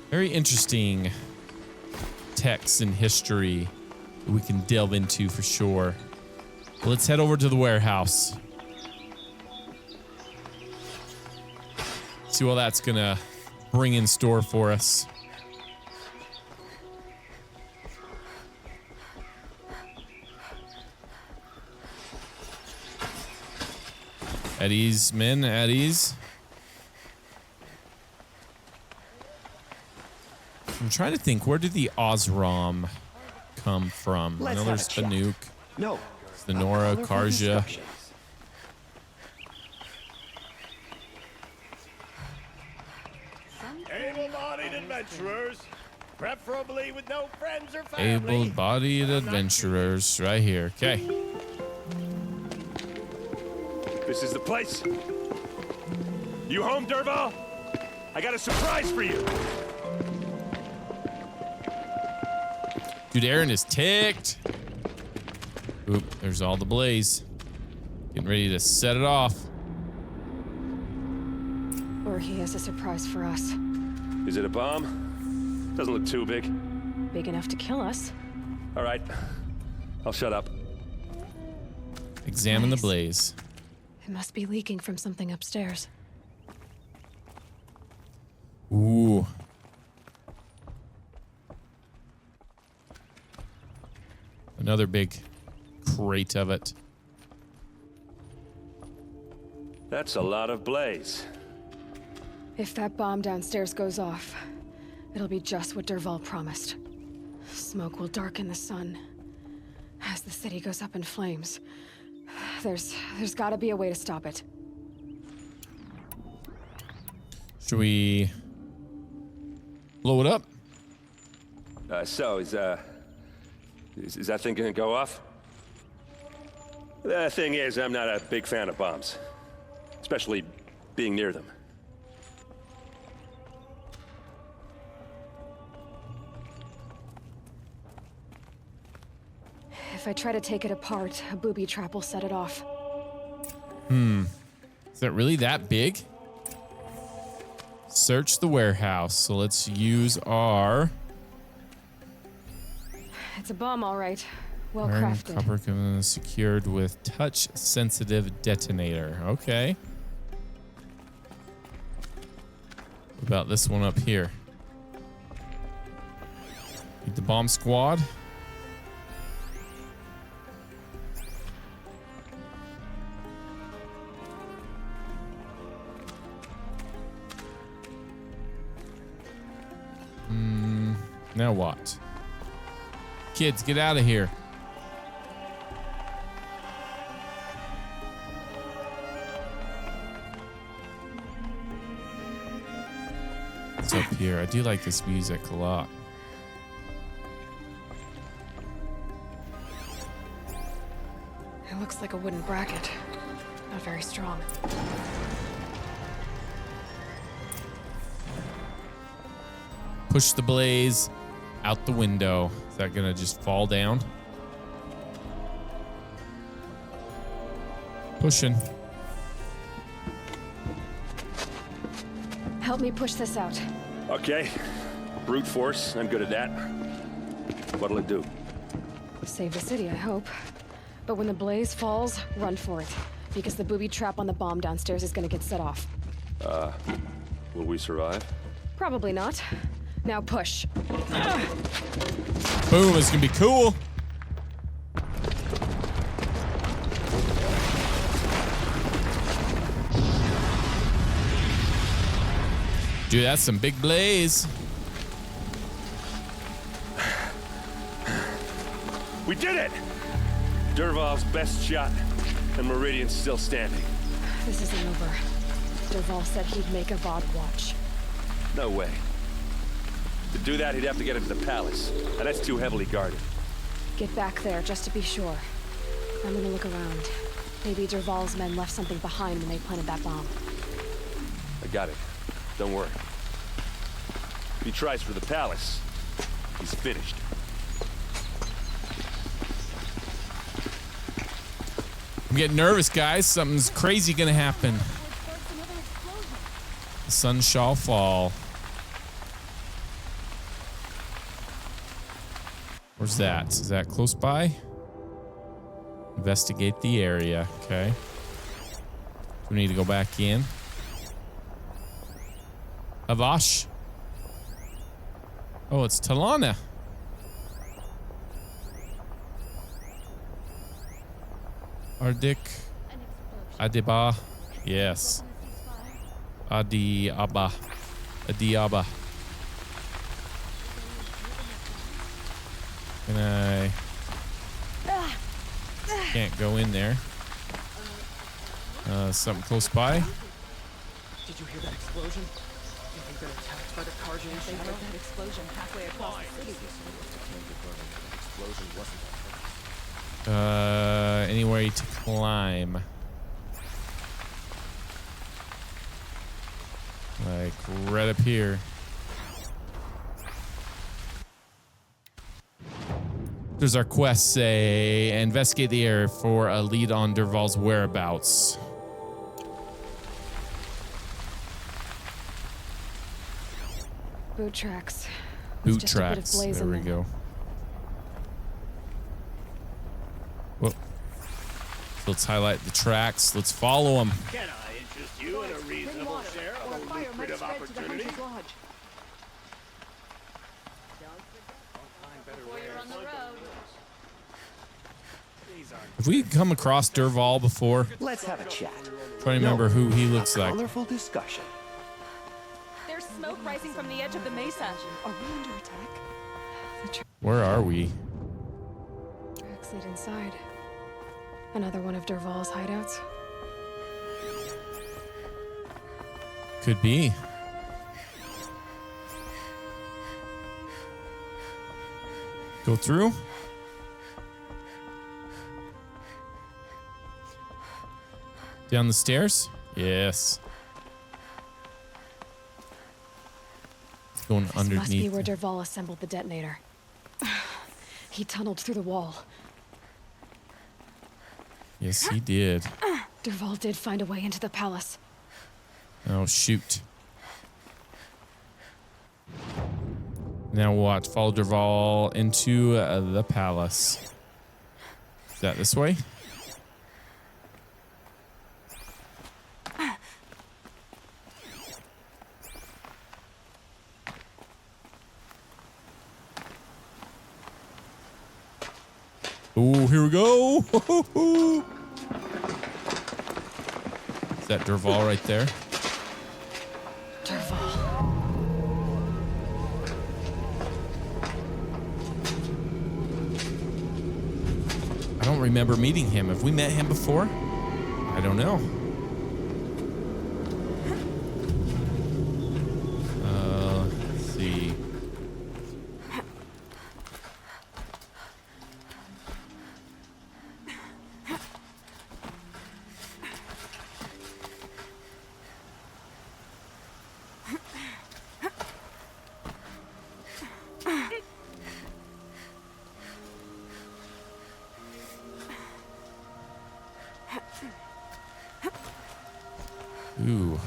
Very interesting texts and history that we can delve into for sure. Well, let's head over to the warehouse. See what that's gonna bring in store for us. At ease, men, at ease. I'm trying to think, where did the Osram come from? I know there's Banuk. No. There's the Nora, Karja. Able-bodied adventurers, preferably with no friends or family. Able-bodied adventurers, right here. Okay. This is the place. You home, Dervahl? I got a surprise for you. Dude, Erand is ticked. Oop, there's all the blaze. Getting ready to set it off. Or he has a surprise for us. Is it a bomb? Doesn't look too big. Big enough to kill us. All right, I'll shut up. Examine the blaze. It must be leaking from something upstairs. Ooh. Another big crate of it. That's a lot of blaze. If that bomb downstairs goes off, it'll be just what Dervahl promised. Smoke will darken the sun. As the city goes up in flames, there's gotta be a way to stop it. Should we blow it up? So is that thing gonna go off? The thing is, I'm not a big fan of bombs, especially being near them. If I try to take it apart, a booby trap will set it off. Is that really that big? Search the warehouse. So let's use our It's a bomb, all right. Well iron crafted. copper secured with touch-sensitive detonator. Okay. What about this one up here? Need the bomb squad. Now what? Kids, get out of here. What's up here? I do like this music a lot. It looks like a wooden bracket. Not very strong. Push the blaze out the window. Is that gonna just fall down? Pushing. Help me push this out. Okay. Brute force, I'm good at that. What'll it do? Save the city, I hope. But when the blaze falls, run for it. Because the booby trap on the bomb downstairs is gonna get set off. Will we survive? Probably not. Now push. Boom, it's gonna be cool. Dude, that's some big blaze. We did it! Dervahl's best shot, and Meridian's still standing. This isn't over. Dervahl said he'd make a VOD watch. No way. To do that, he'd have to get into the palace, and that's too heavily guarded. Get back there, just to be sure. I'm gonna look around. Maybe Dervahl's men left something behind when they planted that bomb. I got it. Don't worry. If he tries for the palace, he's finished. I'm getting nervous, guys. Something's crazy gonna happen. The sun shall fall. Where's that? Is that close by? Investigate the area. Okay. We need to go back in. Avash. Oh, it's Talana. Ardik. Adiba. Yes. Adiaba. Adiaba. Can I... Can't go in there. Something close by. Did you hear that explosion? You think they're attacked by the Karja and Shadow? That explosion halfway across the city. Explosion wasn't Any way to climb? Like right up here. There's our quest, say, investigate the area for a lead on Dervahl's whereabouts. Boot tracks. Boot tracks. There we go. Whoa. So let's highlight the tracks. Let's follow them. Can I interest you in a reasonable share of a lucrative opportunity? Have we come across Dervahl before? Let's have a chat. Trying to remember who he looks like. Colorful discussion. There's smoke rising from the edge of the mesa. Are we under attack? Where are we? Tracks lead inside. Another one of Dervahl's hideouts. Could be. Go through. Down the stairs? Yes. Going This underneath. must be where Dervahl assembled the detonator. He tunneled through the wall. Yes, he did. Dervahl did find a way into the palace. Oh, shoot. Now what? Follow Dervahl into the palace. Is that this way? Oh, here we go. Is that Dervahl right there? Dervahl. I don't remember meeting him. Have we met him before? I don't know. Let's see. Ooh.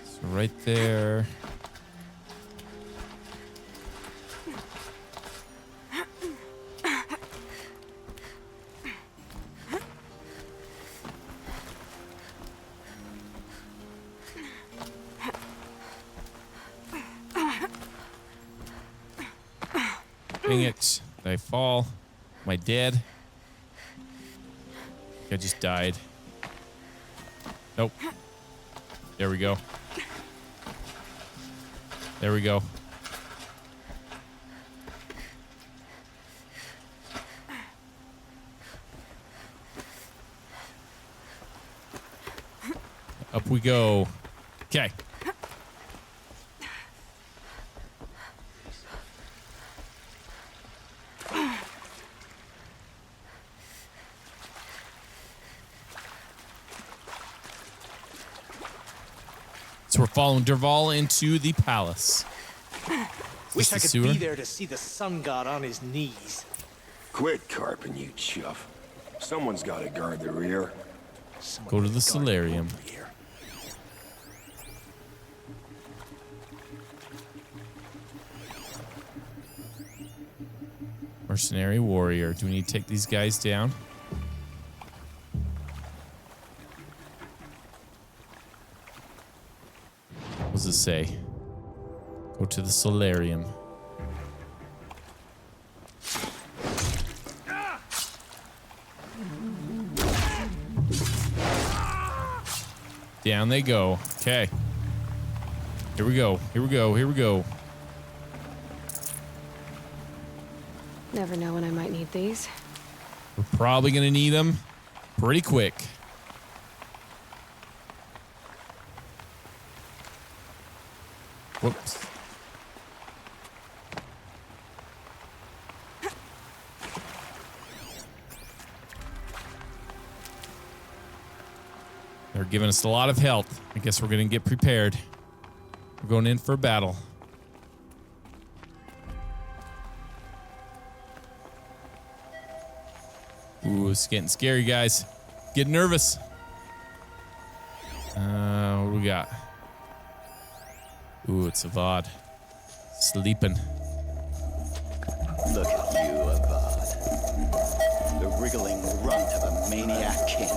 So right there. Dang it. Did I fall? Am I dead? I just died. Nope. There we go. There we go. Up we go. Okay. So we're following Dervahl into the palace. Wish I the could sewer? be there to see the sun god on his knees. Quit carping, you chuff. Someone's got to guard the rear. Go to the solarium. Mercenary warrior. Do we need to take these guys down? What does it say? Go to the solarium. Down they go. Okay. Here we go. Here we go. Here we go. Never know when I might need these. We're probably going to need them pretty quick. Whoops. They're giving us a lot of health. I guess we're going to get prepared. We're going in for a battle. Ooh, it's getting scary, guys. Getting nervous. What do we got? Ooh, it's Avad. Sleeping. Look at you, Avad. The wriggling runt of a maniac king.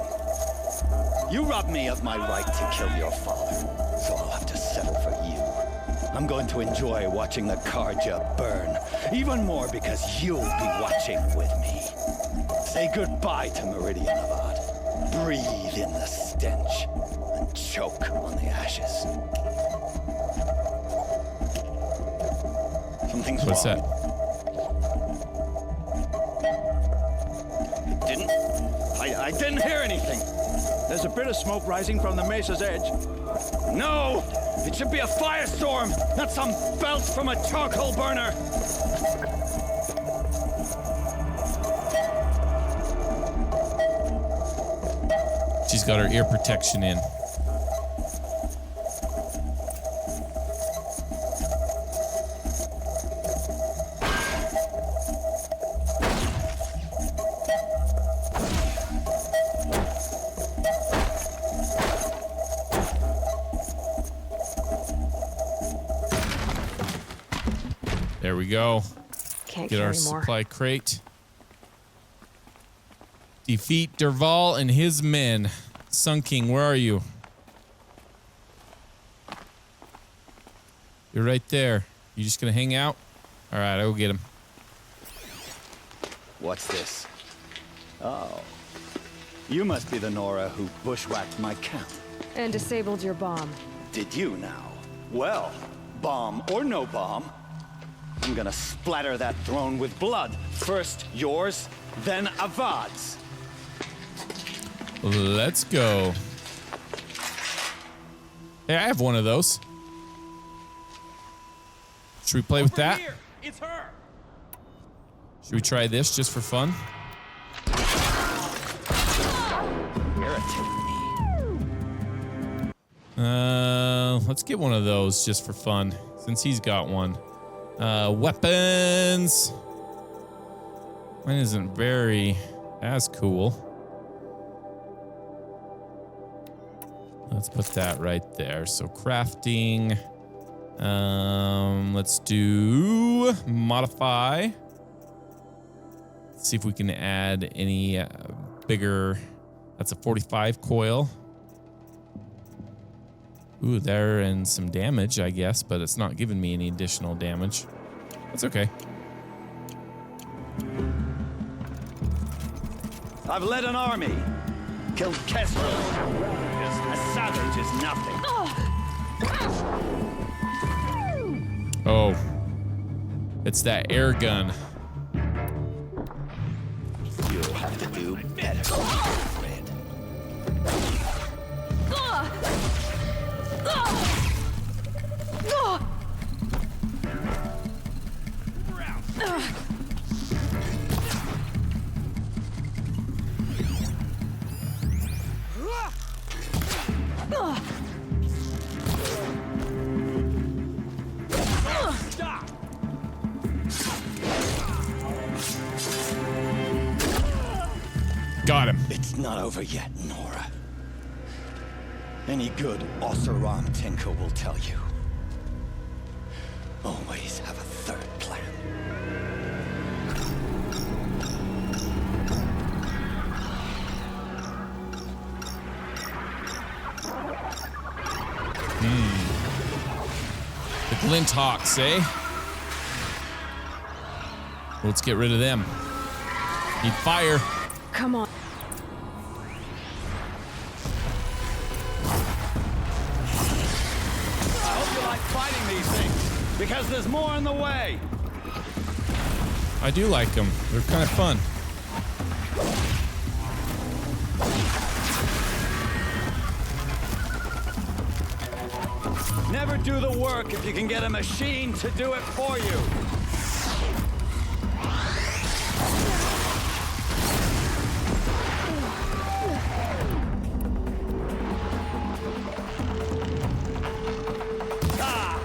You robbed me of my right to kill your father, so I'll have to settle for you. I'm going to enjoy watching the Karja burn, even more because you'll be watching with me. Say goodbye to Meridian, Avad. Breathe in the stench and choke on the ashes. Something's What's wrong. that? I didn't hear anything. There's a bit of smoke rising from the mesa's edge. No! It should be a firestorm, not some belch from a charcoal burner! She's got her ear protection in. There we go. Can't Get our carry more. supply crate. Defeat Dervahl and his men. Sun King, where are you? You're right there. You just gonna hang out? All right, I'll go get him. What's this? Oh. You must be the Nora who bushwhacked my camp. And disabled your bomb. Did you now? Well, bomb or no bomb, I'm gonna splatter that throne with blood. First yours, then Avad's. Let's go. Hey, I have one of those. Should we play with that? Here, it's her. Should we try this just for fun? Let's get one of those just for fun, since he's got one. Weapons. Mine isn't very as cool. Let's put that right there. So crafting. Let's do modify. Let's see if we can add any bigger. That's a 45 coil. Ooh, there and some damage, I guess, but it's not giving me any additional damage. That's okay. I've led an army. Killed Kestrel. A savage is nothing. Oh. It's that air gun. You'll have to do better, friend. Stop! Got him. It's not over yet, Nora. Any good Oseram tinker will tell you. Always have a third plan. The Glint Hawks, eh? Let's get rid of them. Need fire. Come on. I hope you like fighting these things, because there's more on the way. I do like them. They're kind of fun. Never do the work if you can get a machine to do it for you. Ah!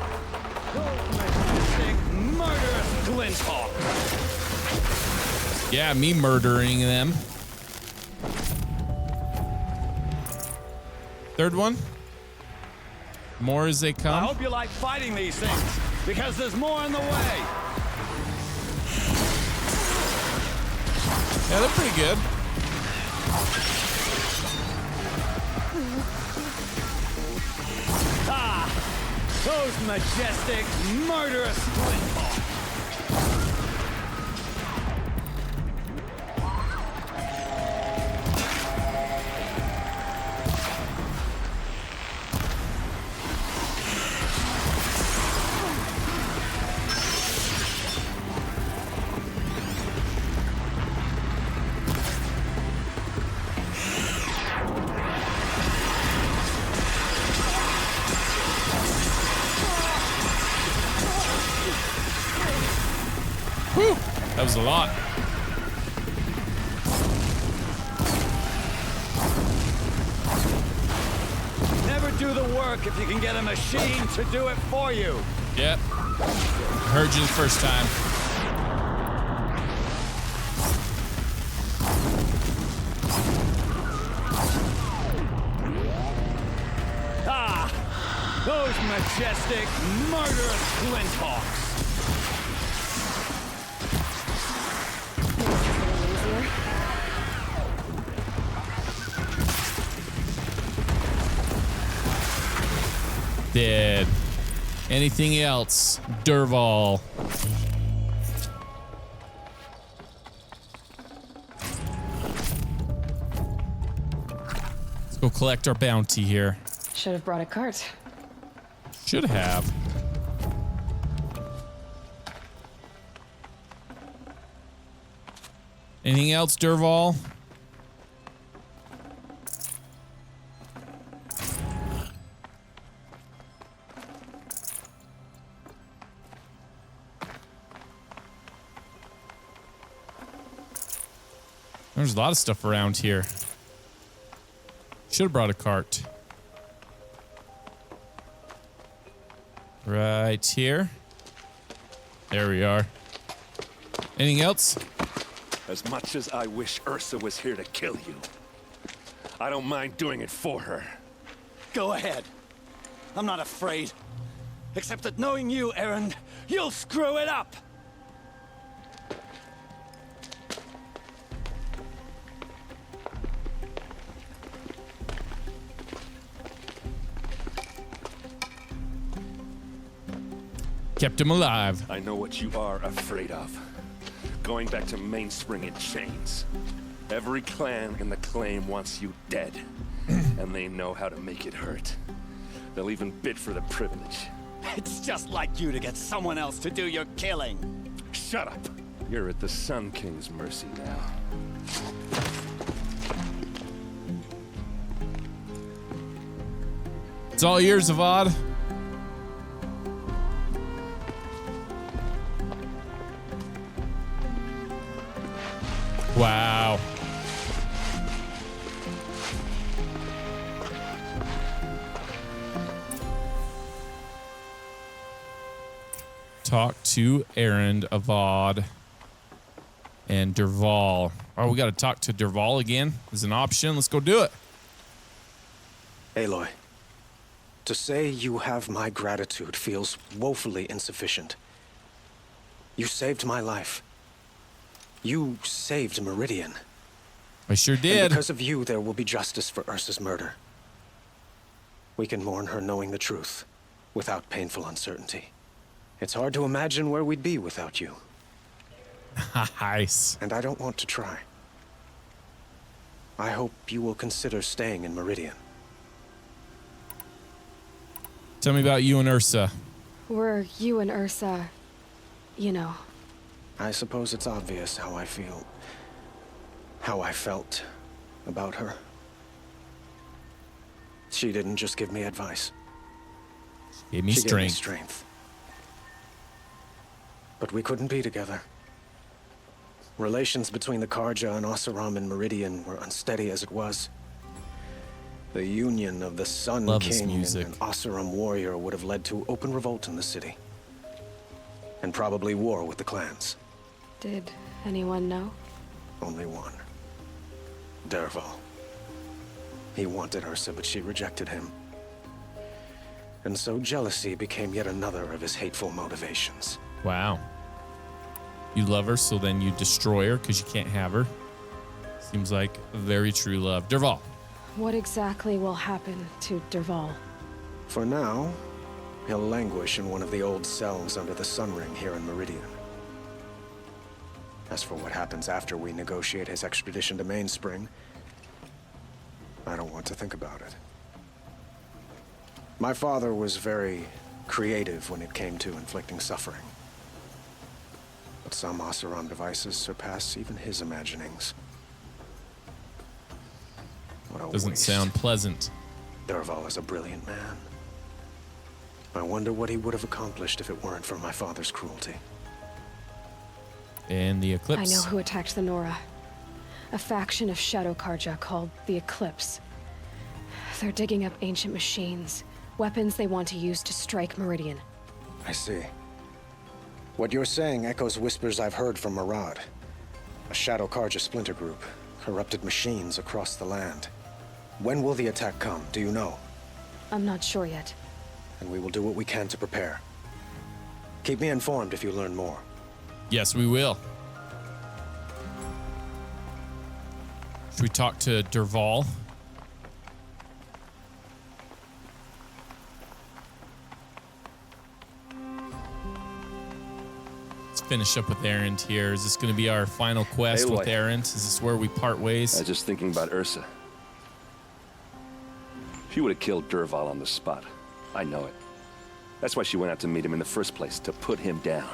Majestic, murderous Glinthawk. Yeah, me murdering them. Third one. More as they I come. hope you like fighting these things, because there's more on the way. Yeah, they're pretty good. Ah! Those majestic, murderous Glinthawks. Whew, that was a lot. Never do the work if you can get a machine to do it for you. Yep. Heard you the first time. Ah! Those majestic, murderous Glinthawks. Dead. Anything else? Derval. Let's go collect our bounty here. Should have brought a cart. Should have. Anything else, Derval? There's a lot of stuff around here. Should have brought a cart. Right here. There we are. Anything else? As much as I wish Ersa was here to kill you, I don't mind doing it for her. Go ahead. I'm not afraid. Except that knowing you, Erand, you'll screw it up! Kept him alive. I know what you are afraid of. Going back to Mainspring in chains. Every clan in the claim wants you dead. And they know how to make it hurt. They'll even bid for the privilege. It's just like you to get someone else to do your killing. Shut up. You're at the Sun King's mercy now. It's all yours, Avad. Wow. Talk to Erand, Avad, and Dervahl. Oh, we got to talk to Dervahl again. Is an option. Let's go do it. Aloy, to say you have my gratitude feels woefully insufficient. You saved my life. You saved Meridian. I sure did. And because of you, there will be justice for Ersa's murder. We can mourn her knowing the truth, without painful uncertainty. It's hard to imagine where we'd be without you. Nice. And I don't want to try. I hope you will consider staying in Meridian. Tell me about you and Ersa. Were you and Ersa, you know? I suppose it's obvious how I feel. How I felt about her. She didn't just give me advice. Gave me She strength. gave me strength. But we couldn't be together. Relations between the Karja and Oseram and Meridian were unsteady as it was. The union of the Sun King and an Oseram warrior would have led to open revolt in the city. And probably war with the clans. Did anyone know? Only one. Dervahl. He wanted Ersa, but she rejected him. And so jealousy became yet another of his hateful motivations. Wow. You love her, so then you destroy her because you can't have her. Seems like a very true love. Dervahl. What exactly will happen to Dervahl? For now, he'll languish in one of the old cells under the Sun Ring here in Meridian. As for what happens after we negotiate his extradition to Mainspring, I don't want to think about it. My father was very creative when it came to inflicting suffering. But some Oseram devices surpass even his imaginings. What a Doesn't waste. sound pleasant. Dervahl is a brilliant man. I wonder what he would have accomplished if it weren't for my father's cruelty. And the Eclipse. I know who attacked the Nora. A faction of Shadow Karja called the Eclipse. They're digging up ancient machines, weapons they want to use to strike Meridian. I see. What you're saying echoes whispers I've heard from Murad. A Shadow Karja splinter group, corrupted machines across the land. When will the attack come, do you know? I'm not sure yet. And we will do what we can to prepare. Keep me informed if you learn more. Yes, we will. Should we talk to Dervahl? Let's finish up with Erand here. Is this going to be our final quest Aloy. with Erand? Is this where we part ways? I was just thinking about Ersa. She would have killed Dervahl on the spot. I know it. That's why she went out to meet him in the first place, to put him down.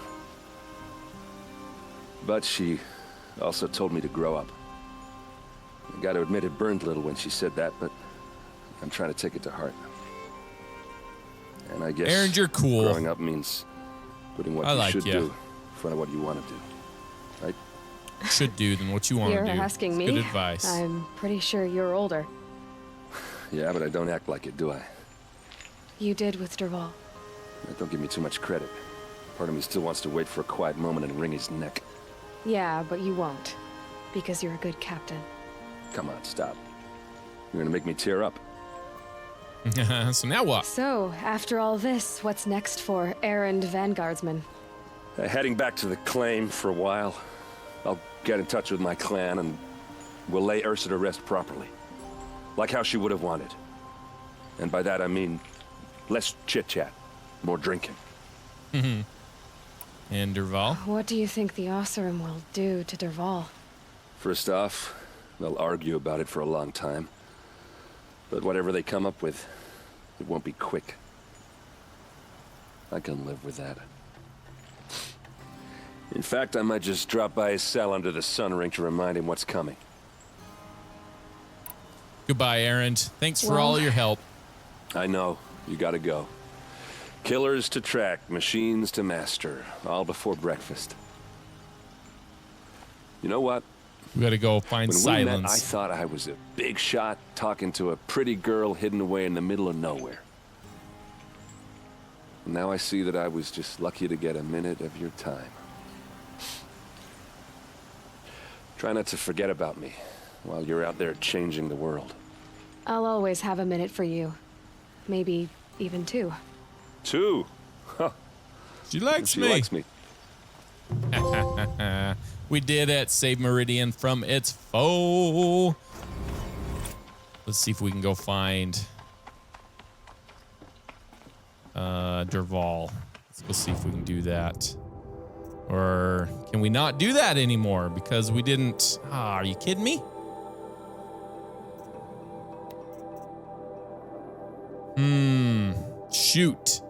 But she also told me to grow up. I gotta admit it burned a little when she said that, but I'm trying to take it to heart. And I guess Erand, you're cool. Growing up means putting what I you like should ya. do in front of what you want to do. Right? Should do than what you want to You're do. asking It's me? Good advice. I'm pretty sure you're older. Yeah, but I don't act like it, do I? You did with Dervahl. Don't give me too much credit. Part of me still wants to wait for a quiet moment and wring his neck. Yeah, but you won't. because you're a good captain. Come on, stop. You're gonna make me tear up. So now what? So, after all this, what's next for Erand Vanguardsman? Heading back to the claim for a while. I'll get in touch with my clan and we'll lay Ersa to rest properly. Like how she would have wanted. And by that I mean less chit-chat, more drinking. And Dervahl? What do you think the Oseram will do to Dervahl? First off, they'll argue about it for a long time. But whatever they come up with, it won't be quick. I can live with that. In fact, I might just drop by his cell under the sun ring to remind him what's coming. Goodbye, Erand. Thanks for all your help. I know. You gotta go. Killers to track, machines to master, all before breakfast. You know what? We gotta go find when silence. We met, I thought I was a big shot talking to a pretty girl hidden away in the middle of nowhere. And now I see that I was just lucky to get a minute of your time. Try not to forget about me while you're out there changing the world. I'll always have a minute for you. Maybe even two. Two? Huh. She likes She me. likes me. We did it. Save Meridian from its foe. Let's see if we can go find Dervahl. Let's go see if we can do that. Or can we not do that anymore because we didn't? Ah, are you kidding me? Shoot.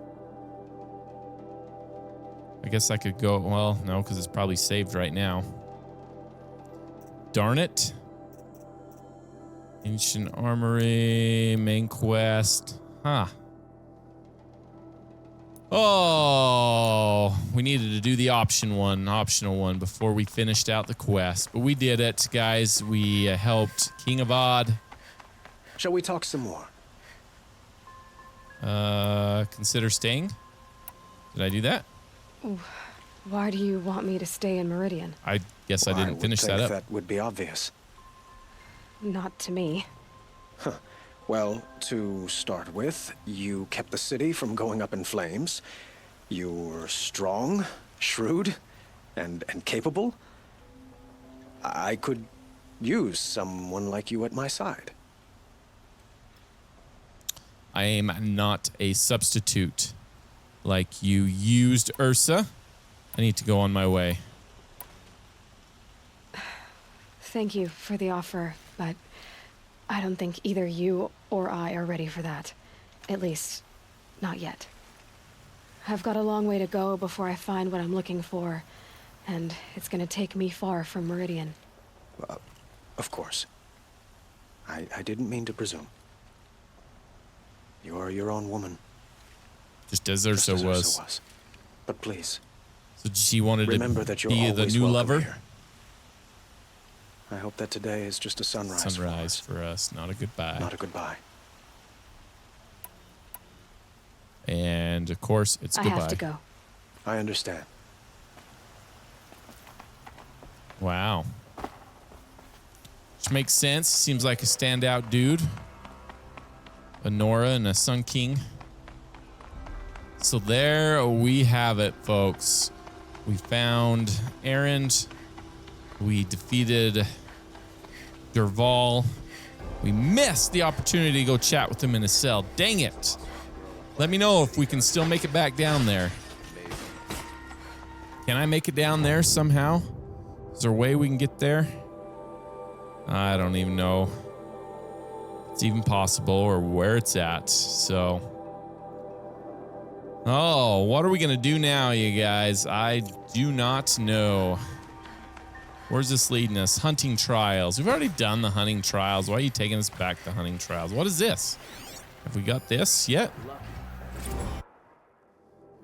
I guess I could go, well, no, because it's probably saved right now. Darn it. Ancient Armory, main quest. Huh. Oh, we needed to do the optional one before we finished out the quest. But we did it, guys. We helped King Avad. Shall we talk some more? Consider staying? Did I do that? Why do you want me to stay in Meridian? I guess I didn't finish that up. That would be obvious. Not to me. Huh. Well, to start with, you kept the city from going up in flames. You were strong, shrewd, and capable. I could use someone like you at my side. I am not a substitute. Like you used Ersa. I need to go on my way. Thank you for the offer, but I don't think either you or I are ready for that. At least, not yet. I've got a long way to go before I find what I'm looking for, and it's gonna take me far from Meridian. Of course. I didn't mean to presume. You are your own woman. Just as Ersa was. But please. So she wanted remember to that you're be the always new welcome lover? here. I hope that today is just a sunrise. Sunrise for us, not a goodbye. Not a goodbye. And of course, it's goodbye. I have to go. I understand. Wow. Which makes sense. Seems like a standout dude. A Nora and a Sun King. So there we have it, folks. We found Erand. We defeated Dervahl. We missed the opportunity to go chat with him in his cell. Dang it. Let me know if we can still make it back down there. Can I make it down there somehow? Is there a way we can get there? I don't even know if it's even possible or where it's at. So, oh, what are we going to do now, you guys? I do not know. Where's this leading us? Hunting trials. We've already done the hunting trials. Why are you taking us back to hunting trials? What is this? Have we got this yet?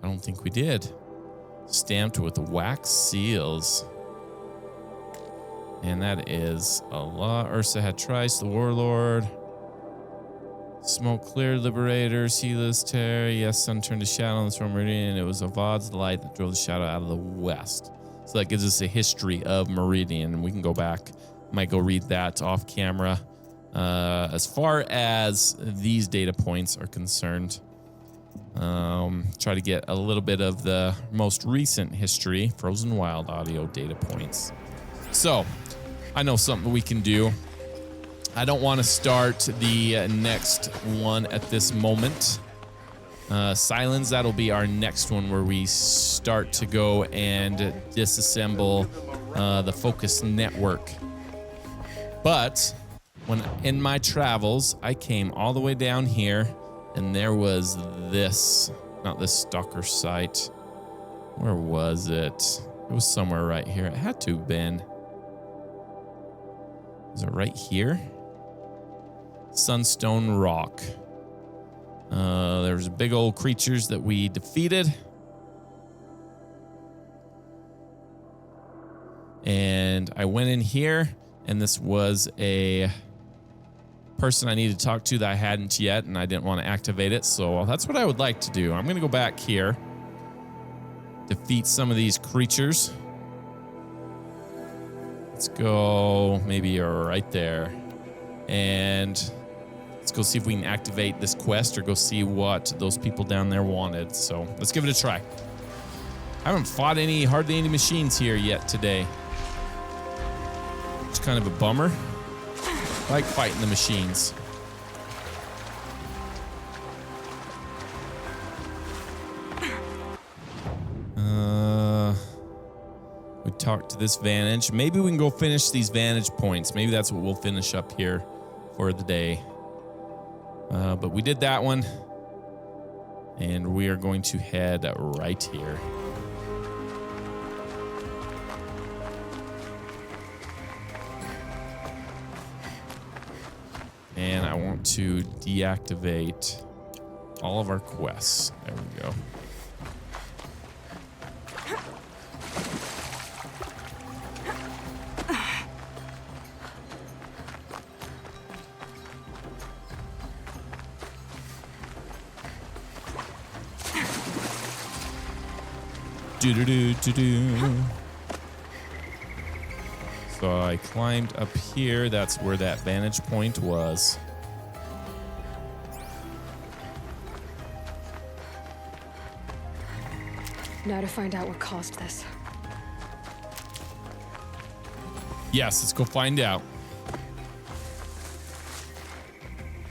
I don't think we did. Stamped with wax seals. And that is a lot. Ersa had tries the warlord. Smoke cleared liberators. Healers tear. Yes, sun turned to shadow on the storm meridian. It was Avad's light that drove the shadow out of the west. So that gives us a history of Meridian, and we can go back Might go read that off camera. As far as these data points are concerned, try to get a little bit of the most recent history, Frozen Wild audio data points. So, I know something we can do. I don't want to start the next one at this moment. Silence, that'll be our next one where we start to go and disassemble the focus network. But when in my travels, I came all the way down here and there was this, not this stalker site. Where was it? It was somewhere right here. It had to have been. Is it right here? Sunstone Rock. There's big old creatures that we defeated. And I went in here, and this was a person I needed to talk to that I hadn't yet, and I didn't want to activate it, so that's what I would like to do. I'm going to go back here, defeat some of these creatures. Let's go maybe right there. And let's go see if we can activate this quest or go see what those people down there wanted. So let's give it a try. I haven't fought hardly any machines here yet today. It's kind of a bummer. I like fighting the machines. We talked to this vantage. Maybe we can go finish these vantage points. Maybe that's what we'll finish up here for the day. But we did that one. And we are going to head right here. And I want to deactivate all of our quests. There we go. So I climbed up here. That's where that vantage point was. Now to find out what caused this. Yes, let's go find out.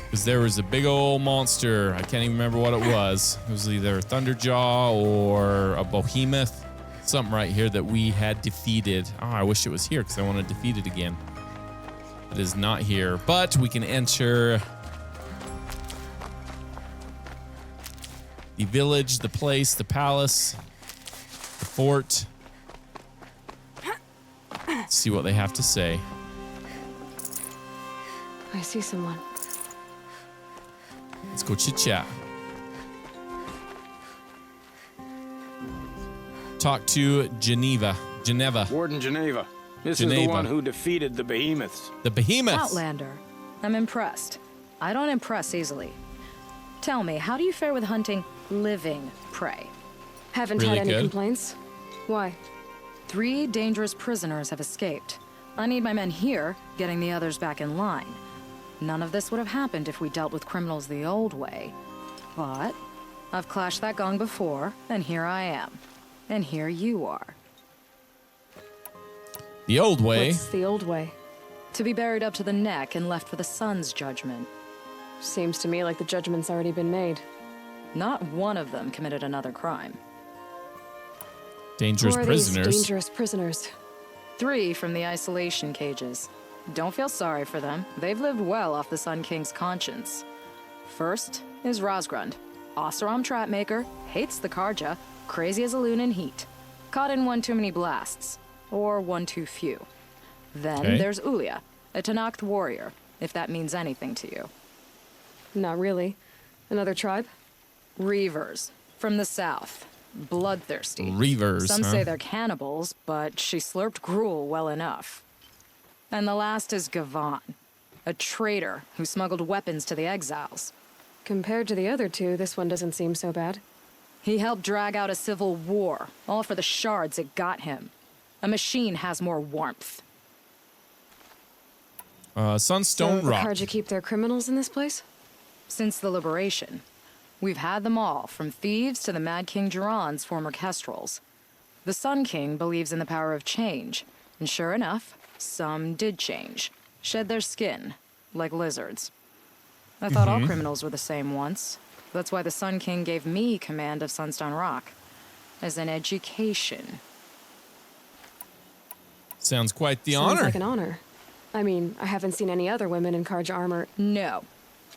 Because there was a big old monster. I can't even remember what it was. It was either a Thunderjaw or a Behemoth. Something right here that we had defeated. Oh, I wish it was here because I want to defeat it again. It is not here. But we can enter the village, the place, the palace, the fort. Let's see what they have to say. I see someone. Let's go chit-chat. Talk to Geneva. Warden Geneva. This is the one who defeated the behemoths. The behemoths? Outlander. I'm impressed. I don't impress easily. Tell me, how do you fare with hunting living prey? Haven't had any complaints. Why? 3 dangerous prisoners have escaped. I need my men here, getting the others back in line. None of this would have happened if we dealt with criminals the old way. But I've clashed that gong before, and here I am. And here you are. The old way? What's the old way? To be buried up to the neck and left for the sun's judgment. Seems to me like the judgment's already been made. Not one of them committed another crime. Dangerous prisoners? These dangerous prisoners. 3 from the isolation cages. Don't feel sorry for them. They've lived well off the Sun King's conscience. First is Rosgrund. Oseram trapmaker, hates the Karja, crazy as a loon in heat. Caught in one too many blasts. Or one too few. Then there's Ulia, a Tanakh warrior, if that means anything to you. Not really. Another tribe? Reavers, from the south. Bloodthirsty. Reavers, Some say they're cannibals, but she slurped gruel well enough. And the last is Gavan, a traitor who smuggled weapons to the exiles. Compared to the other 2, this one doesn't seem so bad. He helped drag out a civil war, all for the shards it got him. A machine has more warmth. Sunstone So Rock. the Karja keep their criminals in this place? Since the liberation, we've had them all, from thieves to the Mad King Duran's former kestrels. The Sun King believes in the power of change, and sure enough, some did change. Shed their skin, like lizards. I thought all criminals were the same once. That's why the Sun King gave me command of Sunstone Rock. As an education. Sounds quite the Sounds honor. like an honor. I mean, I haven't seen any other women in Karja armor. No.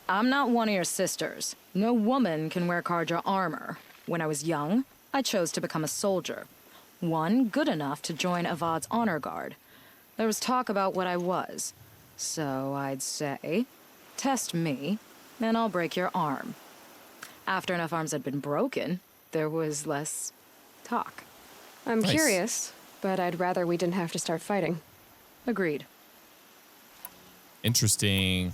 I'm not one of your sisters. No woman can wear Karja armor. When I was young, I chose to become a soldier. One good enough to join Avad's honor guard. There was talk about what I was. So I'd say, test me, and I'll break your arm. After enough arms had been broken, there was less talk. I'm Nice. curious, but I'd rather we didn't have to start fighting. Agreed. Interesting.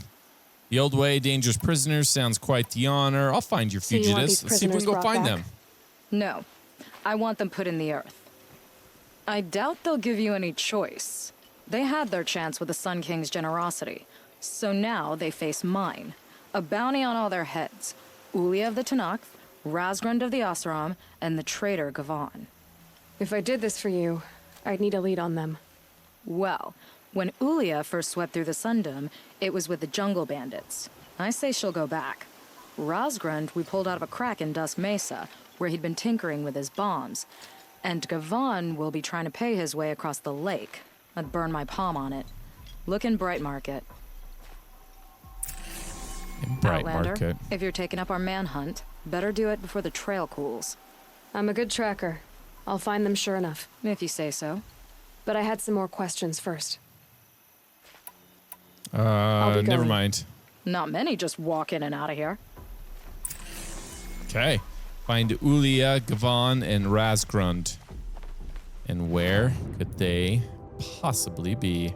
The old way, dangerous prisoners sounds quite the honor. I'll find your So you want fugitives. these Let's see if we prisoners can go brought find back? them. No. I want them put in the earth. I doubt they'll give you any choice. They had their chance with the Sun King's generosity, so now they face mine. A bounty on all their heads. Ulia of the Tanakh, Razgrund of the Oseram, and the traitor Gavan. If I did this for you, I'd need a lead on them. Well, when Ulia first swept through the Sundom, it was with the jungle bandits. I say she'll go back. Razgrund we pulled out of a crack in Dusk Mesa, where he'd been tinkering with his bombs. And Gavan will be trying to pay his way across the lake. I'd burn my palm on it. Look in Bright Market. In Bright Outlander, Market. if you're taking up our manhunt, better do it before the trail cools. I'm a good tracker. I'll find them sure enough. If you say so. But I had some more questions first. I'll be Never going. mind. Not many just walk in and out of here. Okay. Find Ulia, Gavan, and Razgrund. And where could they possibly be?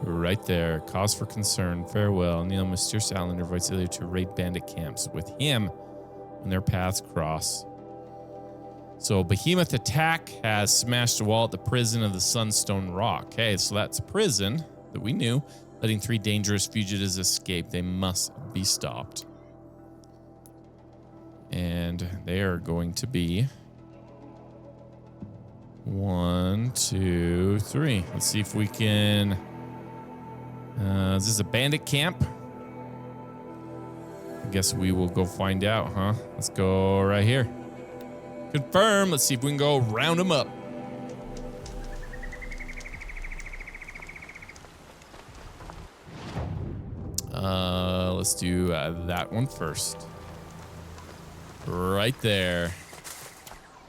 Right there. Cause for concern. Farewell. Neil, mysterious Outlander invites Ilya to raid bandit camps with him when their paths cross. So Behemoth attack has smashed a wall at the prison of the Sunstone Rock. Okay, so that's a prison that we knew, letting 3 dangerous fugitives escape. They must be stopped. And they are going to be 1, 2, 3. Let's see if we can... is this a bandit camp? I guess we will go find out, huh? Let's go right here. Confirm. Let's see if we can go round them up. Let's do that one first. Right there.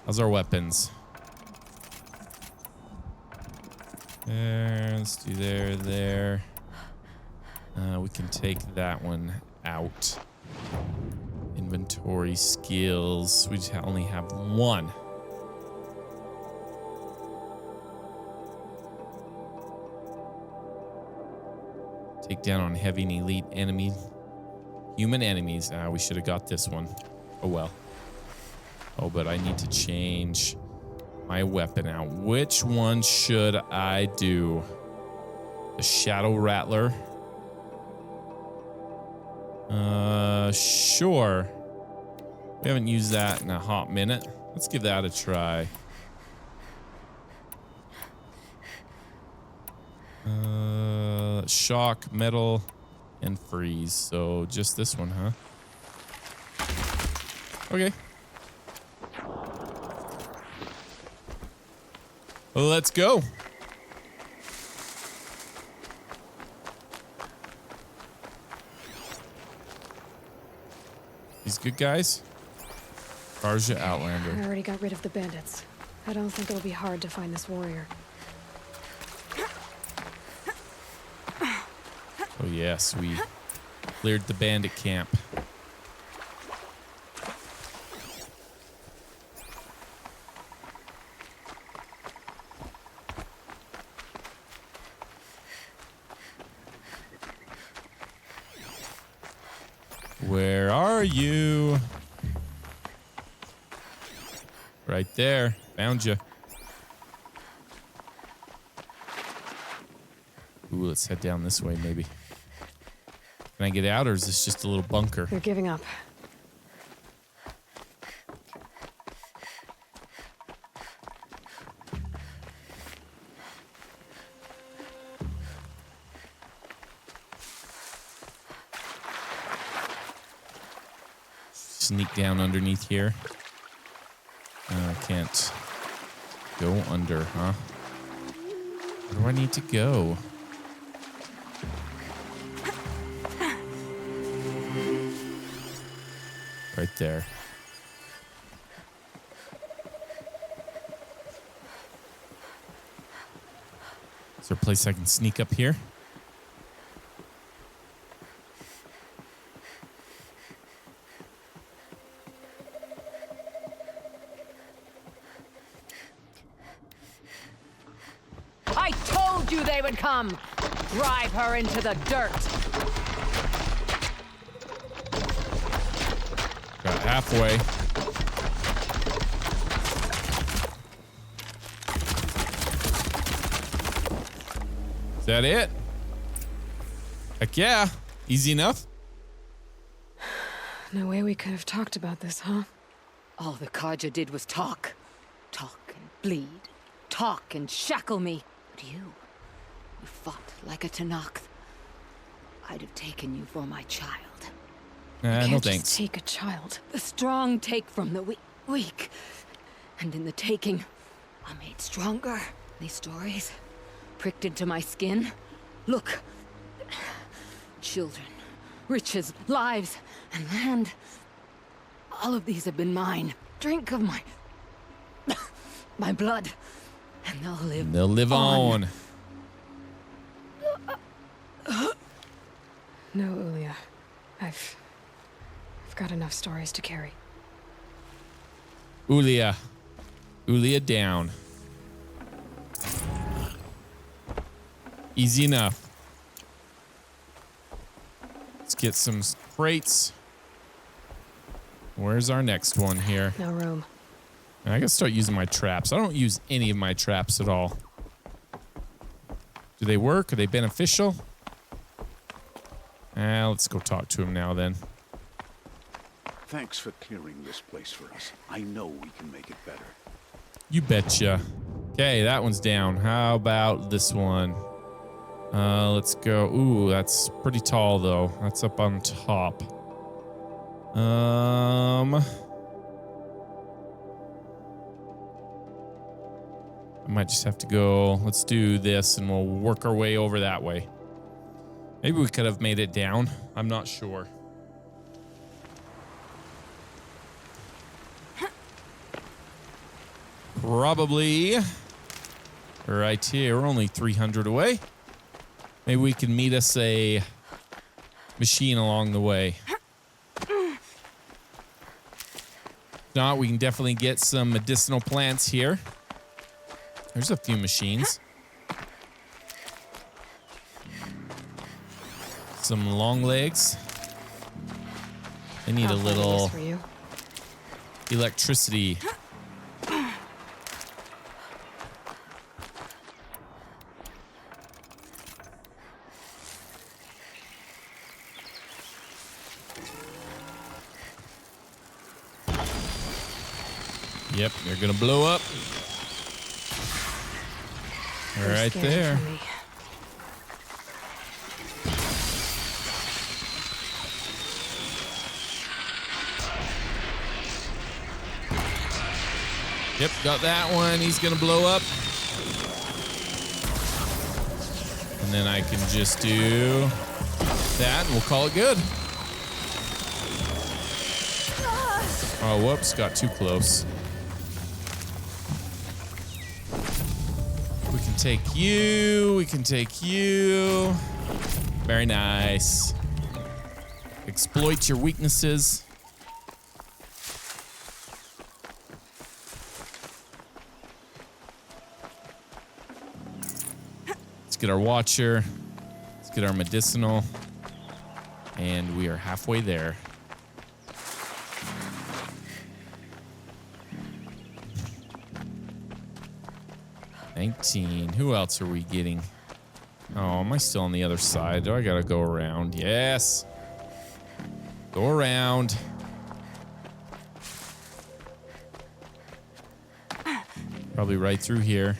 How's our weapons? There. Let's do there. We can take that one out. Inventory skills. We just only have 1. Take down on heavy and elite enemy. Human enemies. We should have got this one. Oh well. Oh, but I need to change my weapon out. Which one should I do? The Shadow Rattler. Sure. We haven't used that in a hot minute. Let's give that a try. Shock, metal, and freeze. So just this one, huh? Okay. Well, let's go. These good guys? Karja Outlander. I already got rid of the bandits. I don't think it'll be hard to find this warrior. Oh yes, we cleared the bandit camp. Where are you? Right there. Found you. Ooh, let's head down this way, maybe. Can I get out, or is this just a little bunker? They're giving up. Sneak down underneath here. I can't go under, huh? Where do I need to go? Right there. Is there a place I can sneak up here? I told you they would come! Drive her into the dirt! Got halfway. Is that it? Heck yeah. Easy enough. No way we could have talked about this, huh? All the Karja did was talk. Talk and bleed. Talk and shackle me. But you fought like a Tanakh. I'd have taken you for my child. No thanks. Just take a child. The strong take from the weak. And in the taking, I'm made stronger. These stories pricked into my skin. Look. Children, riches, lives, and land. All of these have been mine. Drink of my blood. And they'll live. They'll live on. No, Ulia. I've got enough stories to carry. Ulia. Ulia down. Easy enough. Let's get some crates. Where's our next one here? No room. I gotta start using my traps. I don't use any of my traps at all. Do they work? Are they beneficial? Let's go talk to him now then. Thanks for clearing this place for us. I know we can make it better. You betcha. Okay, that one's down. How about this one? Let's go. Ooh, that's pretty tall though. That's up on top. I might just have to go. Let's do this and we'll work our way over that way. Maybe we could have made it down. I'm not sure. Probably right here. We're only 300 away. Maybe we can meet us a machine along the way. If not, we can definitely get some medicinal plants here. There's a few machines. Some long legs. They need a little electricity. Yep, they're gonna blow up. Right there. Yep, got that one. He's gonna blow up. And then I can just do that and we'll call it good. Oh, whoops, got too close. We can take you. We can take you. Very nice. Exploit your weaknesses. Let's get our watcher. Let's get our medicinal. And we are halfway there. $19. Who else are we getting? Oh, am I still on the other side? Do I gotta go around? Yes. Go around. Probably right through here.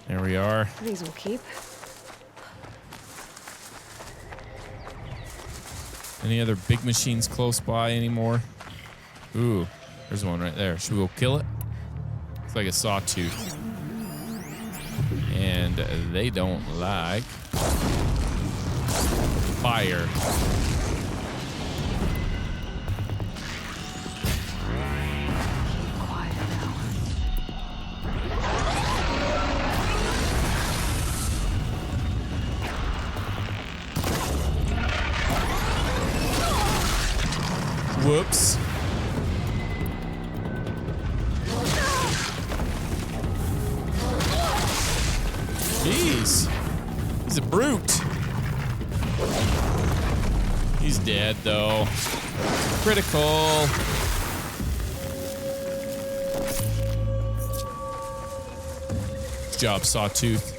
There we are. These will keep. Any other big machines close by anymore? Ooh, there's one right there. Should we go kill it? It's like a sawtooth. And they don't like fire. Whoops. Jeez. He's a brute. He's dead, though. Critical. Good job, Sawtooth.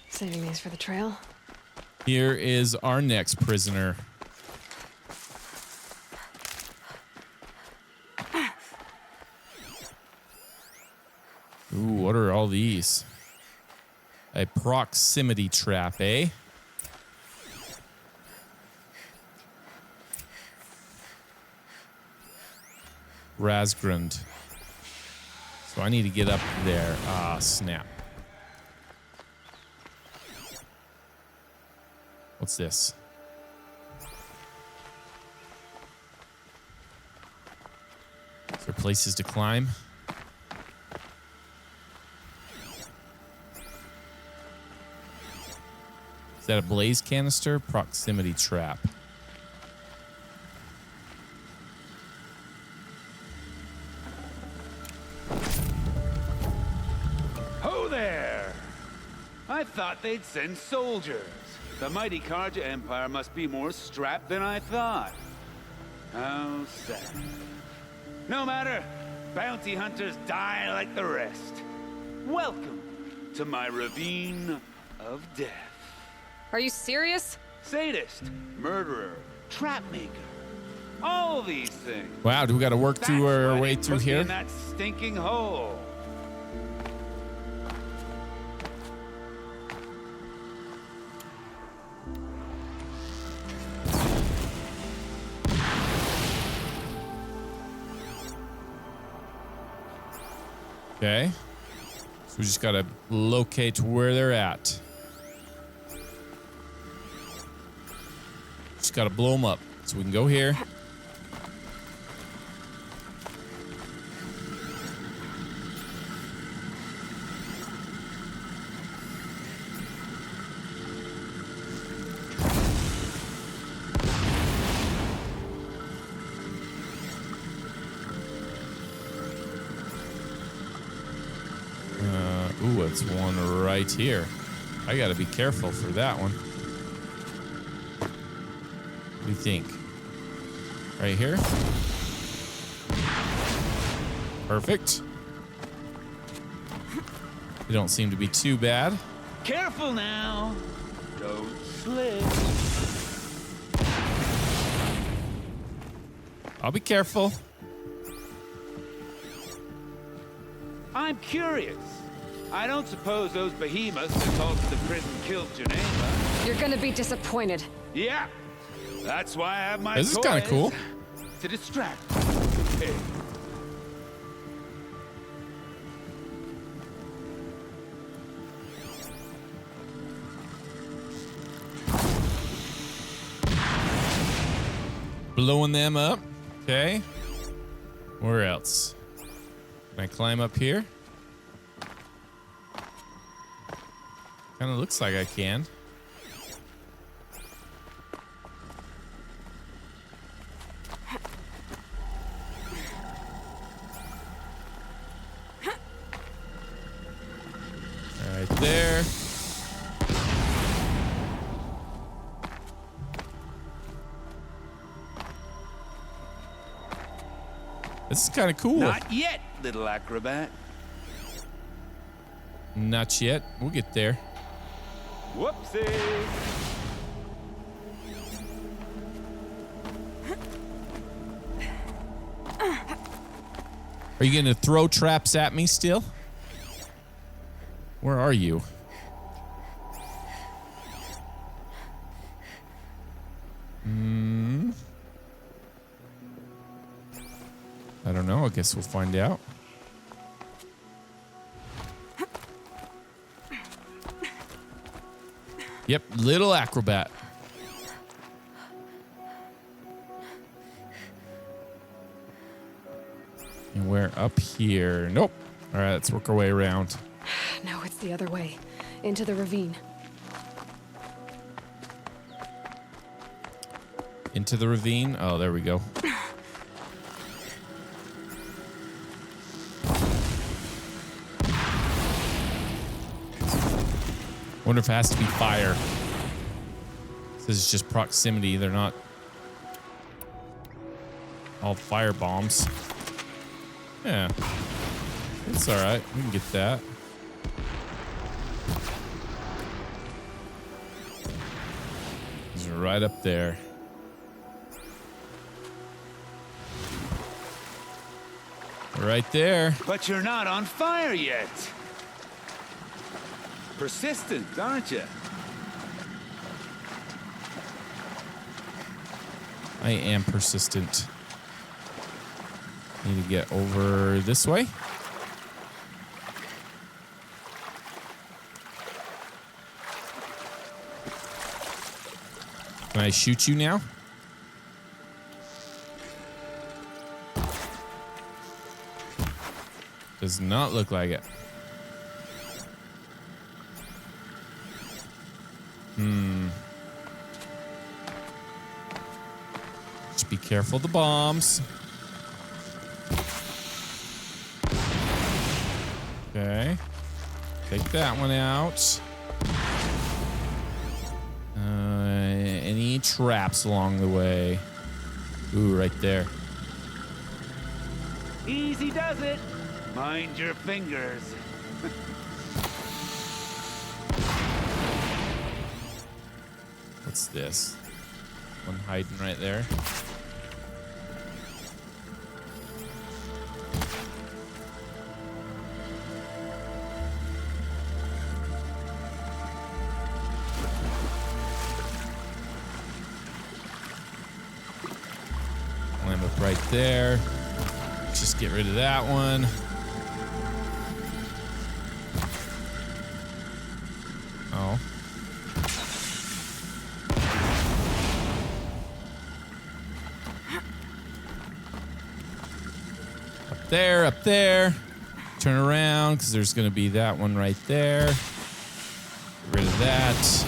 Saving these for the trail. Here is our next prisoner. Ooh, what are all these? A proximity trap, eh? Razgrund. So I need to get up there. Ah, snap. What's this? Is there places to climb? Is that a blaze canister? Proximity trap. Ho there! I thought they'd send soldiers. The mighty Karja Empire must be more strapped than I thought. How sad. No matter, bounty hunters die like the rest. Welcome to my ravine of death. Are you serious? Sadist, murderer, trapmaker. All these things. Wow, do we got to work through our way through Put me here? in that stinking hole. Okay. So we just got to locate where they're at. Just got to blow them up. So we can go here. Ooh, it's one right here. I got to be careful for that one. What do you think? Right here? Perfect. They don't seem to be too bad. Careful now. Don't slip. I'll be careful. I'm curious. I don't suppose those behemoths that called to the prison killed Geneva. You're gonna be disappointed. Yeah. That's why I have my This is kind of cool. To distract. Hey. Blowing them up. Okay. Where else? Can I climb up here? Kind of looks like I can. Right there. This is kind of cool. Not yet, little acrobat. Not yet. We'll get there. Whoopsie. Are you going to throw traps at me still? Where are you? I don't know. I guess we'll find out. Yep, little acrobat. And we're up here. Nope. All right, let's work our way around. No, it's the other way. Into the ravine. Into the ravine? Oh, there we go. Wonder if it has to be fire. This is just proximity. They're not all fire bombs. Yeah. It's all right. We can get that. It's right up there. Right there. But you're not on fire yet. Persistent, aren't you? I am persistent. Need to get over this way. Can I shoot you now? Does not look like it. Just be careful of the bombs. Okay. Take that one out. Any traps along the way? Ooh, right there. Easy does it. Mind your fingers. What's this? One hiding right there. Climb up right there. Just get rid of that one. Oh. Up there. Turn around, because there's going to be that one right there. Get rid of that.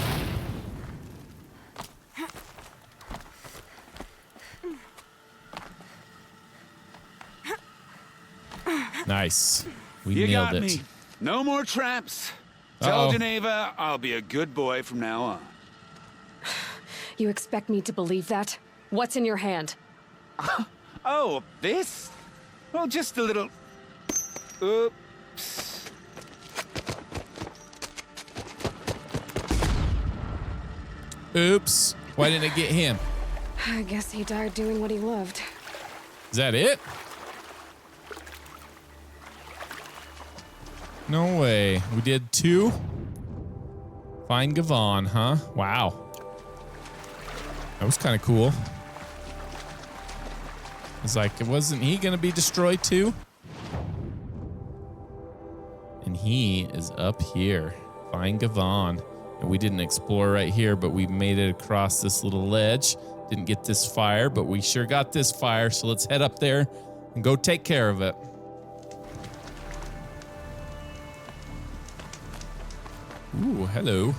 Nice. We You nailed got it. me. No more traps. Tell Geneva I'll be a good boy from now on. You expect me to believe that? What's in your hand? Oh, this? Well, just a little... Oops. Oops. Why didn't I get him? I guess he died doing what he loved. Is that it? No way. We did 2? Find Gavon, huh? Wow. That was kind of cool. It's like, wasn't he going to be destroyed too? And he is up here. Find Gavon. And we didn't explore right here, but we made it across this little ledge. Didn't get this fire, but we sure got this fire. So let's head up there and go take care of it. Ooh, hello.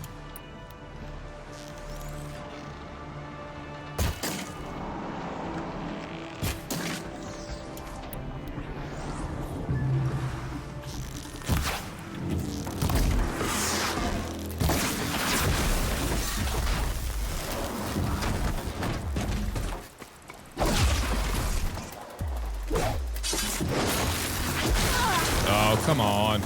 Oh, come on.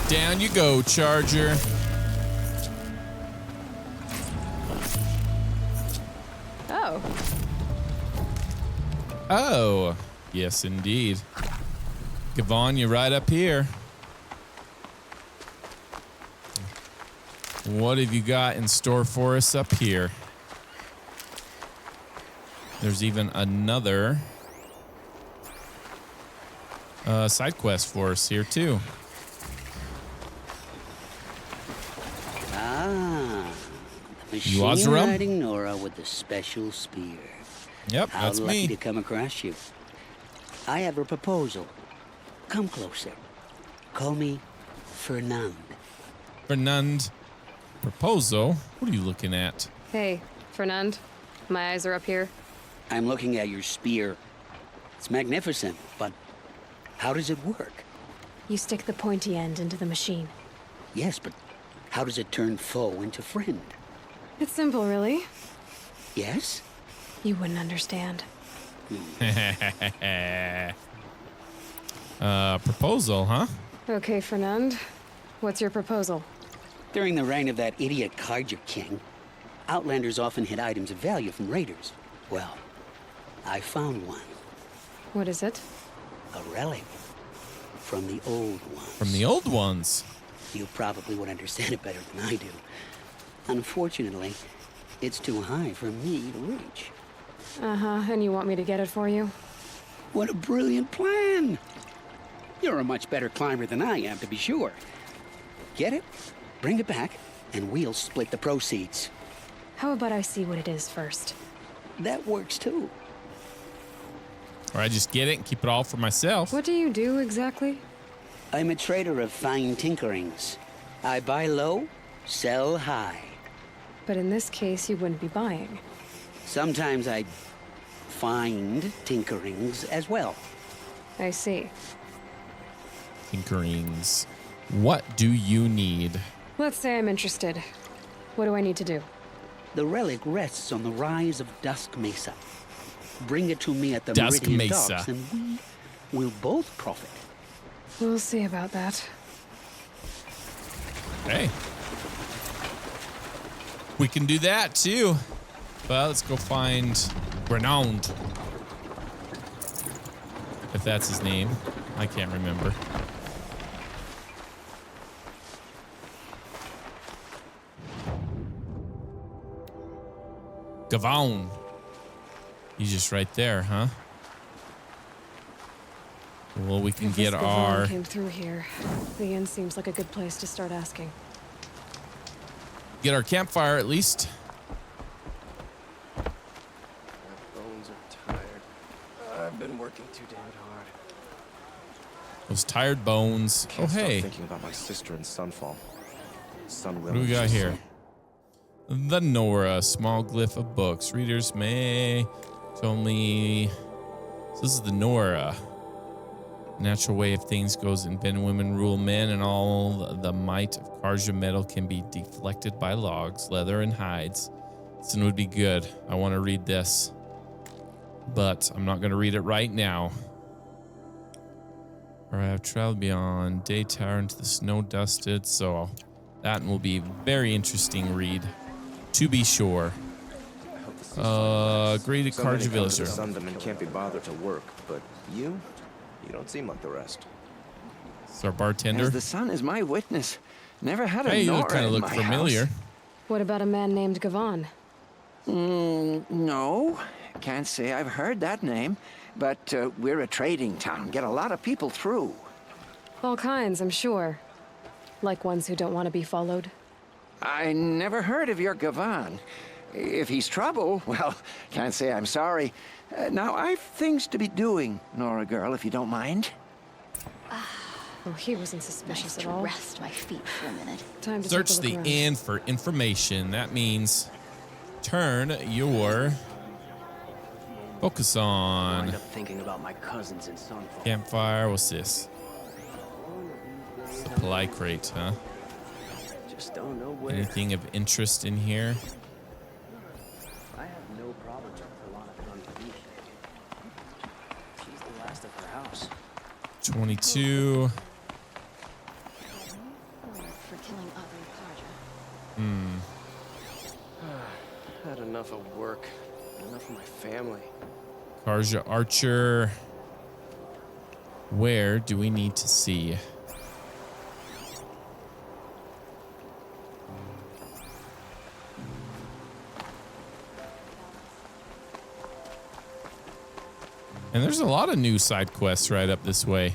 Down you go, Charger. Oh. Oh, yes, indeed. Gavon, you're right up here. What have you got in store for us up here? There's even another side quest for us here, too. Machine-riding Nora with the special spear. Yep, that's How lucky me. to come across you. I have a proposal. Come closer. Call me Fernand. Fernand. Proposal? What are you looking at? Hey, Fernand. My eyes are up here. I'm looking at your spear. It's magnificent, but how does it work? You stick the pointy end into the machine. Yes, but how does it turn foe into friend? It's simple, really. Yes? You wouldn't understand. Proposal, huh? Okay, Fernand. What's your proposal? During the reign of that idiot Karja king, outlanders often hid items of value from raiders. Well, I found one. What is it? A relic from the old ones. From the old ones? You probably would understand it better than I do. Unfortunately, it's too high for me to reach. Uh-huh, and you want me to get it for you? What a brilliant plan! You're a much better climber than I am, to be sure. Get it, bring it back, and we'll split the proceeds. How about I see what it is first? That works too. Or I just get it and keep it all for myself. What do you do exactly? I'm a trader of fine tinkerings. I buy low, sell high. But in this case, you wouldn't be buying. Sometimes I find tinkerings as well. I see. Tinkerings. What do you need? Let's say I'm interested. What do I need to do? The relic rests on the rise of Dusk Mesa. Bring it to me at the Dusk Meridian Mesa. Docks, and we will both profit. We'll see about that. Hey. We can do that, too. Well, let's go find Renowned. If that's his name. I can't remember. Gavon. He's just right there, huh? Well, we can If get this our... Gavon came through here. The inn seems like a good place to start asking. Get our campfire, at least. My bones are tired. I've been working too damn hard. Those tired bones. Can't Oh, hey. stop thinking about my sister in Sunfall. What do we got here? The Nora, small glyph of books. Readers may only... So this is the Nora. Natural way of things goes in men and women rule men, and all the might of Karja metal can be deflected by logs, leather, and hides. This one would be good. I want to read this, but I'm not going to read it right now. Or I have traveled beyond Day Tower into the snow dusted, so that will be a very interesting read, to be sure. Great Karja villager. Sunderman can't be bothered to work, but you don't seem like the rest. It's our bartender. As the sun is my witness. Never had a Hey, you Nora kind of in look my familiar. house. What about a man named Gavon? No, can't say I've heard that name. But we're a trading town. Get a lot of people through. All kinds, I'm sure. Like ones who don't want to be followed. I never heard of your Gavon. If he's trouble, well, can't say I'm sorry. Now, I've things to be doing, Nora girl, if you don't mind. Oh, he wasn't suspicious Nice at to all. rest my feet for a minute. Time to Search take a the look around. inn for information. That means turn your focus on Wind up thinking about my cousins in Sunfall. campfire. What's this? Supply crate, huh? Just don't know where. Anything of interest in here? I have no problem with Alana on beach. She's the last of her house. 22. For killing other Karja. Hmm. Had enough of work. Enough of my family. Karja Archer. Where do we need to see? And there's a lot of new side quests right up this way.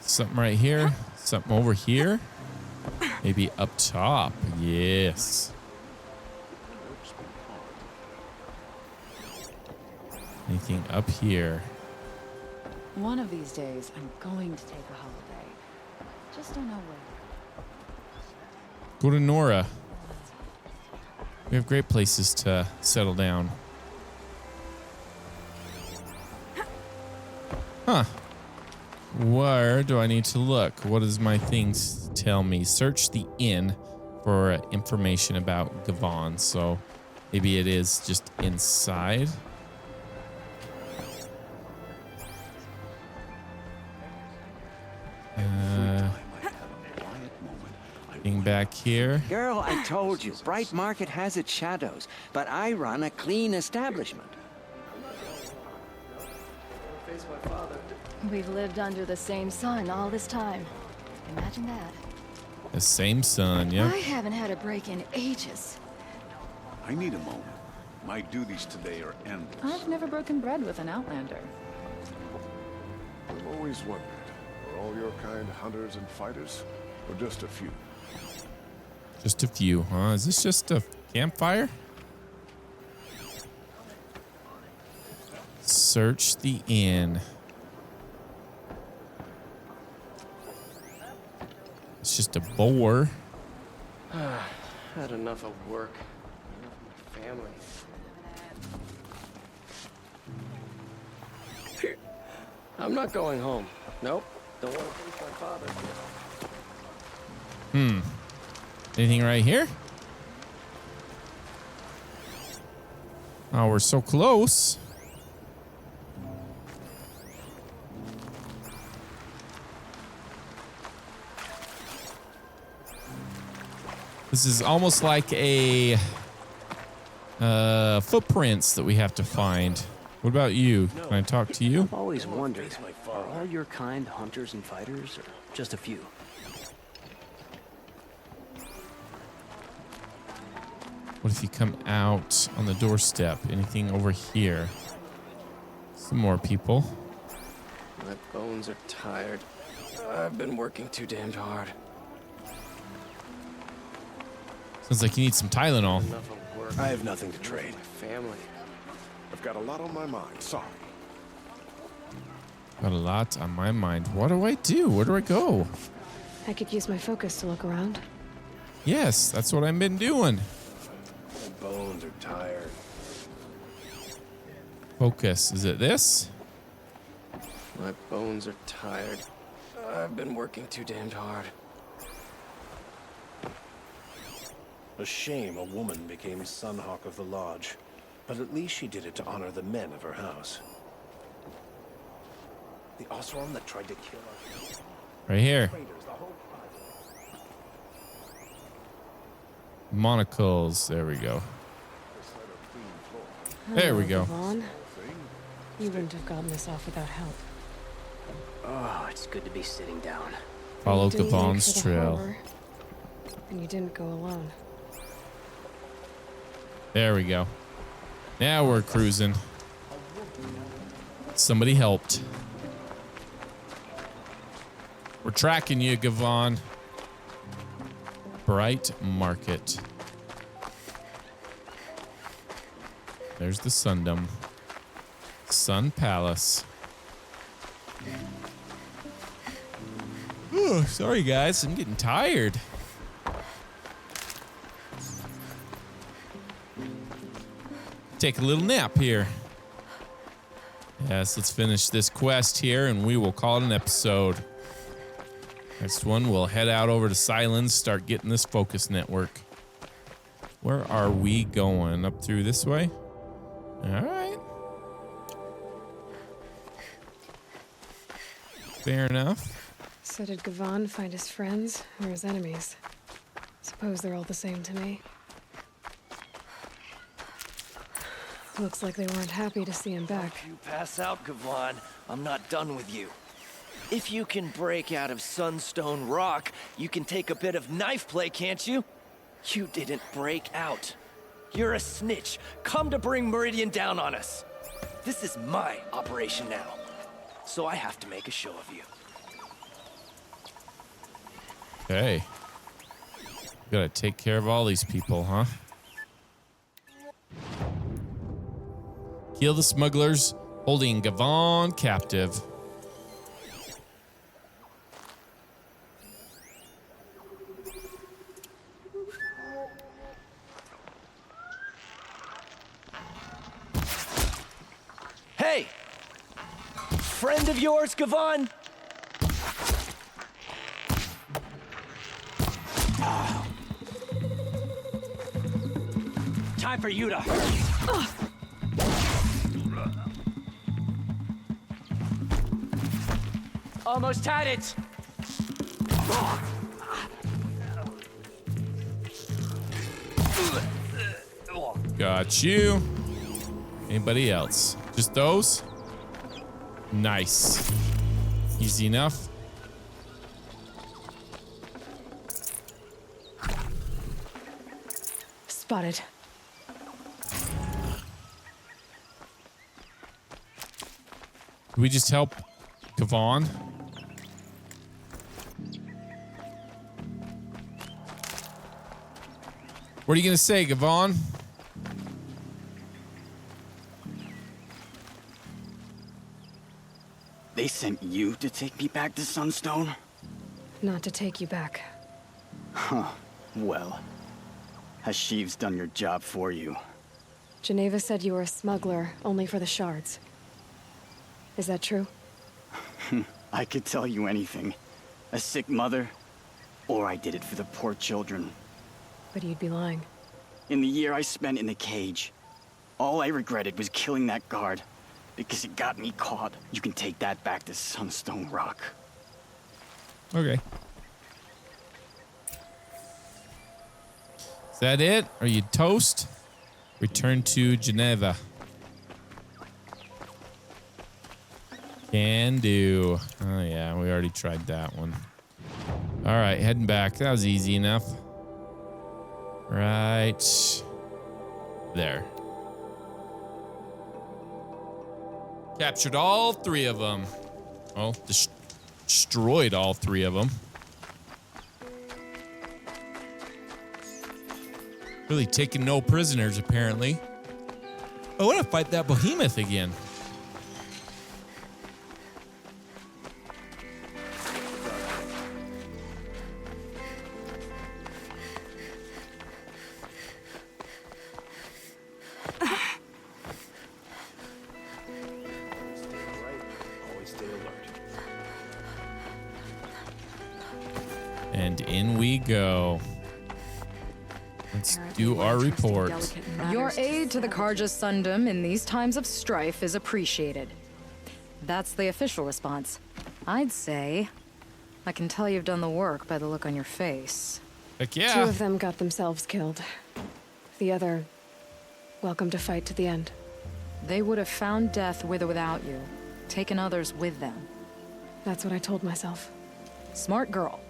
Something right here. Something over here. Maybe up top. Yes. Anything up here? One of these days, I'm going to take a holiday. Just don't know where. Go to Nora. We have great places to settle down. Huh. Where do I need to look? What does my things tell me? Search the inn for information about Gavon. So maybe it is just inside. Being back here. Girl, I told you, Bright Market has its shadows, but I run a clean establishment. Face my father. We've lived under the same sun all this time. Imagine that. The same sun, yeah. I haven't had a break in ages. I need a moment. My duties today are endless. I've never broken bread with an Outlander. I've always wondered, are all your kind hunters and fighters, or just a few? Just a few, huh? Is this just a campfire? Search the inn. It's just a boar. Had enough of work. Enough of my family. I'm not going home. Nope. Don't want to face my father. Anything right here? Oh, we're so close. This is almost like a footprints that we have to find. What about you? Can I talk to you? I've always wondered, are all your kind hunters and fighters, or just a few? What if you come out on the doorstep? Anything over here? Some more people. My bones are tired. I've been working too damned hard. Sounds like you need some Tylenol. Enough of work. I have nothing to trade. My family. I've got a lot on my mind. Sorry. Got a lot on my mind. What do I do? Where do I go? I could use my focus to look around. Yes, that's what I've been doing. My bones are tired. Focus. Is it this? My bones are tired. I've been working too damned hard. A shame a woman became Sunhawk of the Lodge, but at least she did it to honor the men of her house. The Oseram that tried to kill her. Right here. Monocles. There we go. There we go. Vaughn, you wouldn't have gotten this off without help. Oh, it's good to be sitting down. Follow You didn't leave Gavon's for the trail. harbor, and you didn't go alone. There we go. Now we're cruising. Somebody helped. We're tracking you, Gavon. Bright Market. There's the Sundom. Sun Palace. Oh, sorry guys, I'm getting tired. take a little nap here. Yes, let's finish this quest here, and we will call it an episode. Next one, we'll head out over to Silence, start getting this focus network. Where are we going? Up through this way? All right. Fair enough. So did Gavan find his friends or his enemies? Suppose they're all the same to me. Looks like they weren't happy to see him back. You pass out, Gavan. I'm not done with you. If you can break out of Sunstone Rock, you can take a bit of knife play, can't you? You didn't break out. You're a snitch, come to bring Meridian down on us. This is my operation now, so I have to make a show of you. Okay. Gotta take care of all these people, huh? Kill the smugglers holding Gavan captive. Hey! Friend of yours, Gavan? Time for you to hurt. Almost had it. Got you. Anybody else? Just those? Nice. Easy enough. Spotted. Did we just help Gavan? What are you gonna say, Gavan? They sent you to take me back to Sunstone? Not to take you back. Huh. Well, Hashiv's done your job for you. Geneva said you were a smuggler, only for the shards. Is that true? I could tell you anything. A sick mother, or I did it for the poor children. But you'd be lying. In the year I spent in the cage, all I regretted was killing that guard. Because it got me caught. You can take that back to Sunstone Rock. Okay. Is that it? Are you toast? Return to Geneva. Can do. Oh yeah, we already tried that one. All right, heading back. That was easy enough. Right there. Captured all three of them. Well, destroyed all three of them. Really taking no prisoners, apparently. I want to fight that behemoth again. And in we go. Let's do our report. Your aid to the Karja Sundom in these times of strife is appreciated. That's the official response. I'd say I can tell you've done the work by the look on your face. Heck yeah. 2 of them got themselves killed. The other, welcome to fight to the end. They would have found death with or without you, taken others with them. That's what I told myself. Smart girl.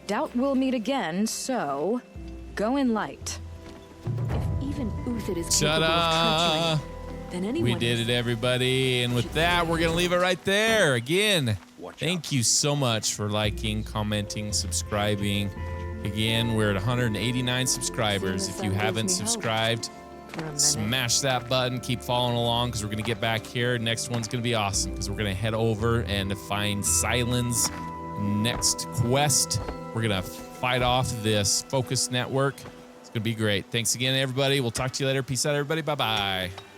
Doubt we'll meet again, so go in light. If even Uthid is Shut capable up. of treachery, then anyone We did it, everybody. And with that, we're going to leave it right there. Again, thank you so much for liking, commenting, subscribing. Again, we're at 189 subscribers. If you haven't subscribed, smash that button. Keep following along because we're going to get back here. Next one's going to be awesome because we're going to head over and find Silen's next quest. We're going to fight off this focus network. It's It's going to be great. Thanks again, everybody. We'll talk to you later. Peace out, everybody. Bye-bye.